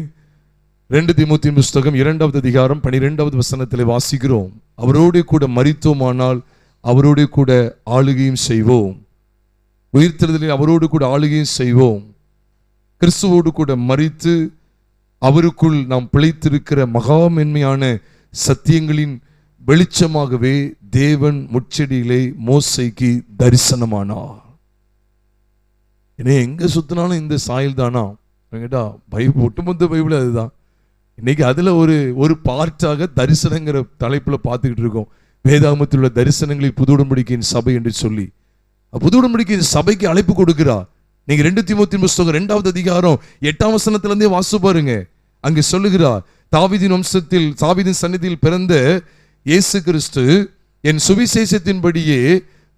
2 தீமோத்தேயு புஸ்தகம் 2வது அதிகாரம் 12வது வசனத்திலே வாசிக்கிறோம். அவரோடு கூட மரித்தோமானால் அவரோடு கூட ஆளுகையும் செய்வோம். உயிர்த்தெழுதலில் அவரோடு கூட ஆளுகையும் செய்வோம். கிறிஸ்துவோடு கூட மரித்து அவருக்குள் நாம் பிழைத்திருக்கிற மகா மென்மையான சத்தியங்களின் வெளிச்சமாகவே தேவன் முச்செடியிலே மோசைக்கு தரிசனமானார். ஏன்னா எங்க சுத்தினாலும் இந்த சாயல் தானா கேட்டா, பைபிள் ஒட்டுமொத்த பைபிள் அதுதான். இன்னைக்கு அதுல ஒரு பார்ட்டாக தரிசனங்கிற தலைப்புல பார்த்துக்கிட்டு இருக்கோம். வேதாகமத்தில் உள்ள தரிசனங்களில் புது உடன்படிக்கையின் சபை என்று சொல்லி புது உடன்படிக்கையின் சபைக்கு அழைப்பு கொடுக்கிறார். நீங்க 2 தீமோத்தேயு புத்தகம் 2வது அதிகாரம் 8ஆம் வசனத்திலிருந்தே வாசிச்சு பாருங்க. அங்கே சொல்லுகிறார், தாவீதின் வம்சத்தில் தாவீதின் சந்நிதியில் பிறந்த இயேசு கிறிஸ்து என் சுவிசேஷத்தின்படியே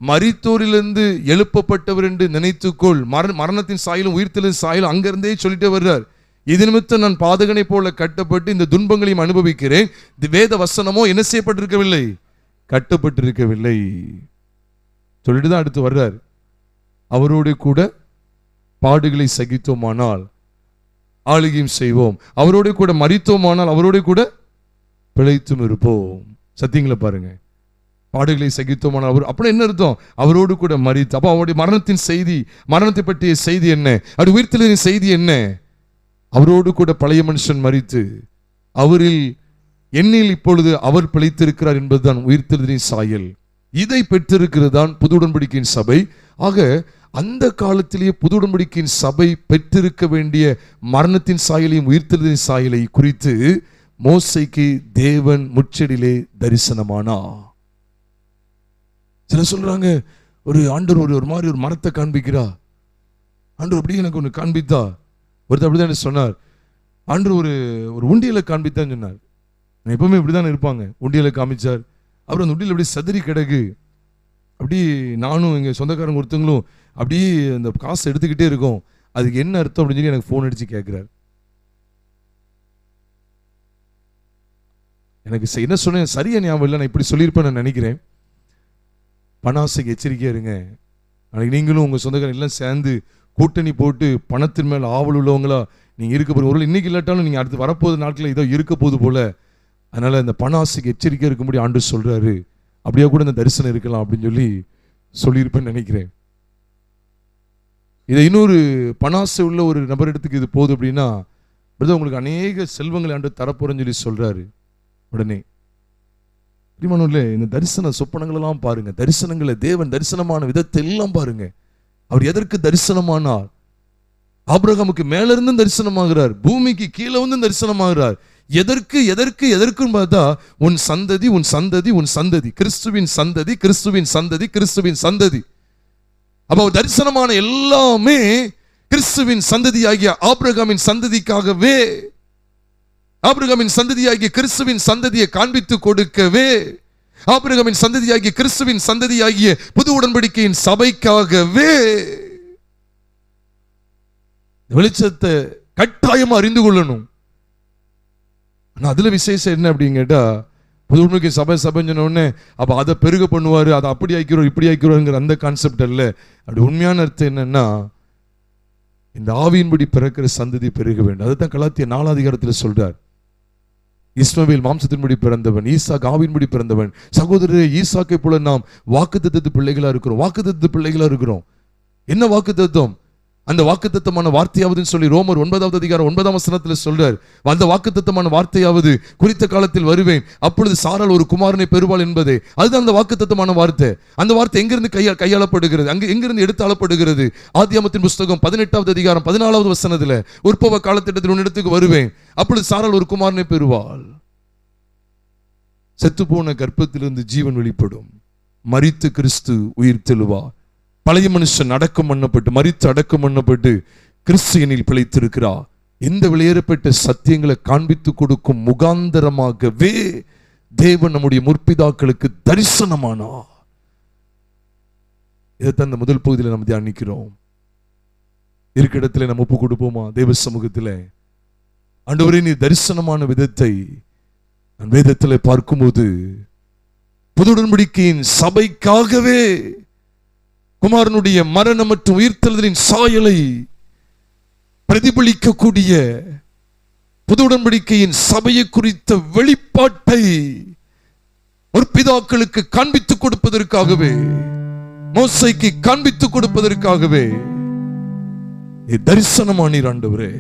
மரித்தோரிலிருந்து எழுப்பப்பட்டவர் என்று நினைத்துக்கொள். மரணத்தின் சாயலும் உயிர்த்தெழுதலின் சாயலும் அங்கிருந்தே சொல்லிட்டு வர்றார். இது நிமித்தம் நான் பாதகனை போல கட்டப்பட்டு இந்த துன்பங்களையும் அனுபவிக்கிறேன். வேத வசனமோ என்ன செய்யப்பட்டிருக்கவில்லை, கட்டப்பட்டிருக்கவில்லை சொல்லிட்டு தான் அடுத்து வர்றார். அவரோடு கூட பாடுகளை சகித்தோமானால் ஆளுகையும் செய்வோம், அவரோடு கூட மரித்தோமானால் அவரோடு கூட பிழைத்தும் இருப்போம். சத்தியங்களை பாருங்க, பாடுகளை சகித்தோமானால் அவர் அப்படி என்ன அர்த்தம், அவரோடு கூட மரித்து. அப்ப அவருடைய மரணத்தின் செய்தி, மரணத்தை பற்றிய செய்தி என்ன, அவருடைய உயிர்த்தெழுதலின் செய்தி என்ன, அவரோடு கூட பழைய மனுஷன் மரித்து அவரில் என்னில் இப்பொழுது அவர் பிழைத்திருக்கிறார் என்பதுதான் உயிர்த்தெழுதலின் சாயல். இதை பெற்றிருக்கிறதான் புது உடன்படிக்கையின் சபை. ஆக அந்த காலத்திலேயே புது உடன்படிக்கையின் சபை பெற்றிருக்க வேண்டிய மரணத்தின் சாயலையும் உயிர்த்தெழுதலின் சாயலை குறித்து மோசைக்கு தேவன் முச்செடியிலே தரிசனமானா. சில சொல்றாங்க, ஒரு ஆண்டவர் ஒரு மாதிரி ஒரு மரத்தை காண்பிக்கிறா, ஆண்டவர் அப்படியே எனக்கு ஒன்று காண்பித்தா. ஒருத்தர் அப்படிதான் சொன்னார், ஆண்டவர் ஒரு உண்டியலை காண்பித்தான்னு சொன்னார். எப்பவுமே இப்படிதான் இருப்பாங்க, உண்டியலை காமிச்சார். அப்புறம் அந்த உண்டியல் அப்படியே சதுரி கிடக்கு. அப்படி நானும் எங்கள் சொந்தக்காரங்க ஒருத்தங்களும் அப்படியே அந்த காசை எடுத்துக்கிட்டே இருக்கோம். அதுக்கு என்ன அர்த்தம் அப்படின்னு சொல்லி எனக்கு ஃபோன் அடிச்சு கேட்குறாரு. எனக்கு என்ன சொன்னேன் சரியா ஞாபகம் இல்லை, நான் இப்படி சொல்லியிருப்பேன் நான் நினைக்கிறேன். பணாசைக்கு எச்சரிக்கையா இருங்க. நாளைக்கு நீங்களும் உங்கள் சொந்தக்காரங்க எல்லாம் சேர்ந்து கூட்டணி போட்டு பணத்தின் மேல் ஆவல் உள்ளவங்களா நீங்கள் இருக்க போகிற ஒரு இன்னைக்கு இல்லாட்டாலும் நீங்கள் அடுத்து வரப்போது நாட்களில் இதோ இருக்க போது போல. அதனால இந்த பணாசைக்கு எச்சரிக்கை இருக்கும்படி ஆண்டு சொல்றாரு. அப்படியே கூட இந்த தரிசனம் இருக்கலாம் அப்படின்னு சொல்லி சொல்லியிருப்பேன்னு நினைக்கிறேன். இதை இன்னொரு பணாசை உள்ள ஒரு நபரிடத்துக்கு இது போகுது அப்படின்னா, உங்களுக்கு அநேக செல்வங்களை ஆண்டு தரப்போறேன்னு சொல்லி சொல்றாரு. உடனே பிரியமானவர்களே, இந்த தரிசன சொப்பனங்கள் எல்லாம் பாருங்க, தரிசனங்களை தேவன் தரிசனமான விதத்தை எல்லாம் பாருங்க. அவர் எதற்கு தரிசனமானார்? ஆபிரகாமுக்கு மேல இருந்தும் தரிசனமாகிறார், பூமிக்கு கீழே வந்து தரிசனமாகிறார். எதற்கு எதற்கு எதற்குன்னு பார்த்தா, உன் சந்ததி உன் சந்ததி உன் சந்ததி, கிறிஸ்துவின் சந்ததி கிறிஸ்துவின் சந்ததி கிறிஸ்துவின் சந்ததி. அப்போ தரிசனமான எல்லாமே கிறிஸ்துவின் சந்ததியாகிய ஆபிரகாமின் சந்ததிக்காகவே, ஆபிரகாமின் சந்ததியாகிய கிறிஸ்துவின் சந்ததியை காண்பித்து கொடுக்கவே, ஆபிரகாமின் சந்ததியாகிய கிறிஸ்துவின் சந்ததியாகிய புது உடன்படிக்கையின் சபைக்காகவே வெளிச்சத்தை கட்டாயம் அறிந்து கொள்ளணும். ஆனா அதுல விசேஷம் என்ன அப்படின்னு கேட்டா, புது உடன்படிக்கை சபை சபைன்னு சொன்ன உடனே அப்ப அதை பெருக பண்ணுவாரு, அதை அப்படி ஆக்கிறோம் இப்படி ஆக்கிறோங்கிற அந்த கான்செப்ட் அல்ல. அப்படி உண்மையான அர்த்தம் என்னன்னா, இந்த ஆவியின்படி பிறக்கிற சந்ததி பெருக வேண்டும். அதுதான் கலாத்தியர் 4ஆம் அதிகாரத்தில் சொல்றார். இஸ்மவேல் மாம்சத்தின்படி பிறந்தவன், ஈசாக் ஆவியின்படி பிறந்தவன். சகோதரரே, ஈசாக்கை போல நாம் வாக்குத்தத்தத்து பிள்ளைகளா இருக்கிறோம். வாக்குத்தத்து பிள்ளைகளா இருக்கிறோம். என்ன வாக்குத்தத்தம்? அந்த வாக்குத்தத்தமான வார்த்தையாவதுன்னு சொல்லி ரோமர் 9ஆம் அதிகாரம் 9ஆம் வசனத்தில் சொல்றார். அந்த வாக்குத்தத்தமான வார்த்தையாவது, குறித்த காலத்தில் வருவேன், அப்பொழுது சாராள் ஒரு குமாரனை பெறுவாள் என்பதே. அதுதான் அந்த வாக்குத்தத்தமான வார்த்தை. அந்த வார்த்தை எங்கிருந்து கையாளப்படுகிறது? அங்கு எங்கிருந்து எடுத்து ஆளப்படுகிறது? ஆதியாகமத்தின் புஸ்தகம் 18ஆம் அதிகாரம் 14ஆவது வசனத்துல, உற்பவ காலத்திட்டத்தில் உன்னிடத்துக்கு வருவேன், அப்பொழுது சாராள் ஒரு குமாரனை பெறுவாள். செத்துப்போன கர்ப்பத்திலிருந்து ஜீவன் வெளிப்படும். மரித்து கிறிஸ்து உயிர் தெழுவார். பழைய மனுஷன் அடக்கம் பண்ணப்பட்டு மரித்து அடக்கம் பண்ணப்பட்டு கிறிஸ்துவனில் பிழைத்திருக்கிறார். இந்த வெளியேறப்பட்ட சத்தியங்களை காண்பித்து கொடுக்கும் முகாந்தரமாகவே தேவன் நம்முடைய முற்பிதாக்களுக்கு தரிசனமானார். இதைத்தான் இந்த முதல் பகுதியில் நம்ம தியானிக்கிறோம். இருக்க இடத்துல நம்ம ஒப்பு கொடுப்போமா தேவ சமூகத்தில்? ஆண்டவரே, நீ தரிசனமான விதத்தை நான் வேதத்தில் பார்க்கும்போது புது உடன்படிக்கையின் சபைக்காகவே குமாரனுடைய மரணம் மற்றும் உயிர்த்தெழுதலின் சாயலை பிரதிபலிக்கக்கூடிய புது உடன்படிக்கையின் சபையை குறித்த வெளிப்பாட்டை முற்பிதாக்களுக்கு காண்பித்துக் கொடுப்பதற்காகவே, மோசைக்கு காண்பித்துக் கொடுப்பதற்காகவே தரிசனமானீர் ஆண்டவரே.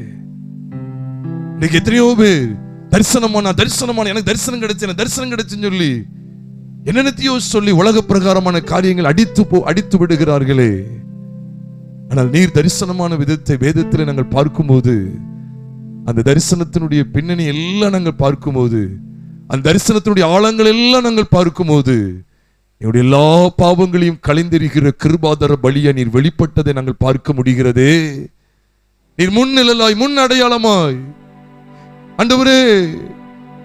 இன்னைக்கு எத்தனையோ பேர் தரிசனமான எனக்கு தரிசனம் கிடைச்சுன்னு சொல்லி என்னென்னத்தையோ சொல்லி உலக பிரகாரமான காரியங்கள் அடித்து விடுகிறார்களே. ஆனால் நீர் தரிசனமான விதத்தை வேதத்தில் நாங்கள் பார்க்கும்போது, அந்த தரிசனத்தினுடைய பின்னணி எல்லாம் நாங்கள் பார்க்கும்போது, அந்த தரிசனத்தினுடைய ஆழங்கள் எல்லாம் நாங்கள் பார்க்கும்போது, என்னுடைய எல்லா பாவங்களையும் கலைந்தெறிகிற கிருபாதர பலியா நீர் வெளிப்பட்டதை நாங்கள் பார்க்க முடிகிறதே. நீர் முன்னிழலாய், முன் அடையாளமாய் ஆண்டவரே,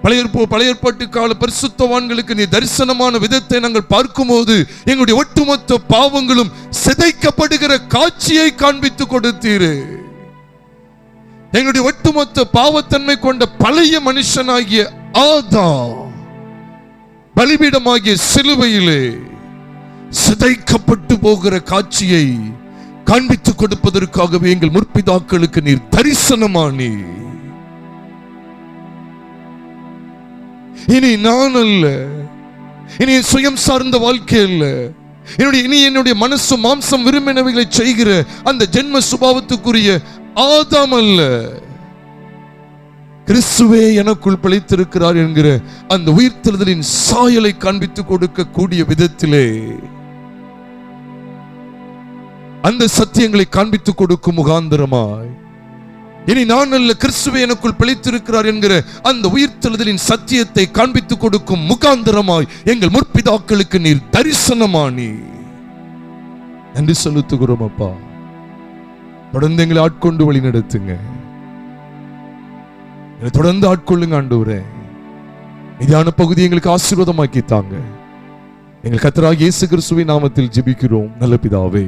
பழைய ஏற்பாட்டு கால பரிசுத்தவான்களுக்கு நீ தரிசனமான விதத்தை நாங்கள் பார்க்கும்போது எங்களுடைய ஒட்டுமொத்த பாவங்களும் சிதைக்கப்படுகிற காட்சியை காண்பித்து கொடுத்தீரே. எங்களுடைய ஒட்டுமொத்த பாவத்தன்மை கொண்ட பழைய மனுஷனாகிய ஆதாம் பலிபீடமாகிய சிலுவையிலே சிதைக்கப்பட்டு போகிற காட்சியை காண்பித்து கொடுப்பதற்காகவே எங்கள் முற்பிதாக்களுக்கு நீர் தரிசனமானி. இனி நான் அல்ல, இனி சுயம் சார்ந்த வாழ்க்கை அல்ல, என்னுடைய மனசு மாம்சம் விரும்பினவைகளை செய்கிற அந்த ஜென்ம சுபாவத்துக்குரிய ஆதாம் அல்ல, கிறிஸ்துவே எனக்குள் பிழைத்திருக்கிறார் என்கிற அந்த உயிர்த்தெழுதலின் சாயலை காண்பித்து கொடுக்க கூடிய விதத்திலே அந்த சத்தியங்களை காண்பித்து கொடுக்கும் முகாந்திரமாய், இனி நான் அல்ல கிறிஸ்துவே எனக்குள் பிழைத்திருக்கிறார் என்கிற அந்த உயிர்த்தெழுதலின் சத்தியத்தை காண்பித்து கொடுக்கும் முகாந்திரமாய் எங்கள் முற்பிதாக்களுக்கு நீர் தரிசனமானி. நன்றி செலுத்துகிறோம் அப்பா. தொடர்ந்து எங்களை ஆட்கொண்டு வழி நடத்துங்க, தொடர்ந்து ஆட்கொள்ளுங்க ஆண்டவரே. இதான பகுதி எங்களுக்கு ஆசீர்வாதமாக்கி தாங்க. எங்கள் கர்த்தராகிய இயேசு கிறிஸ்துவின் நாமத்தில் ஜெபிக்கிறோம் நல்ல பிதாவே.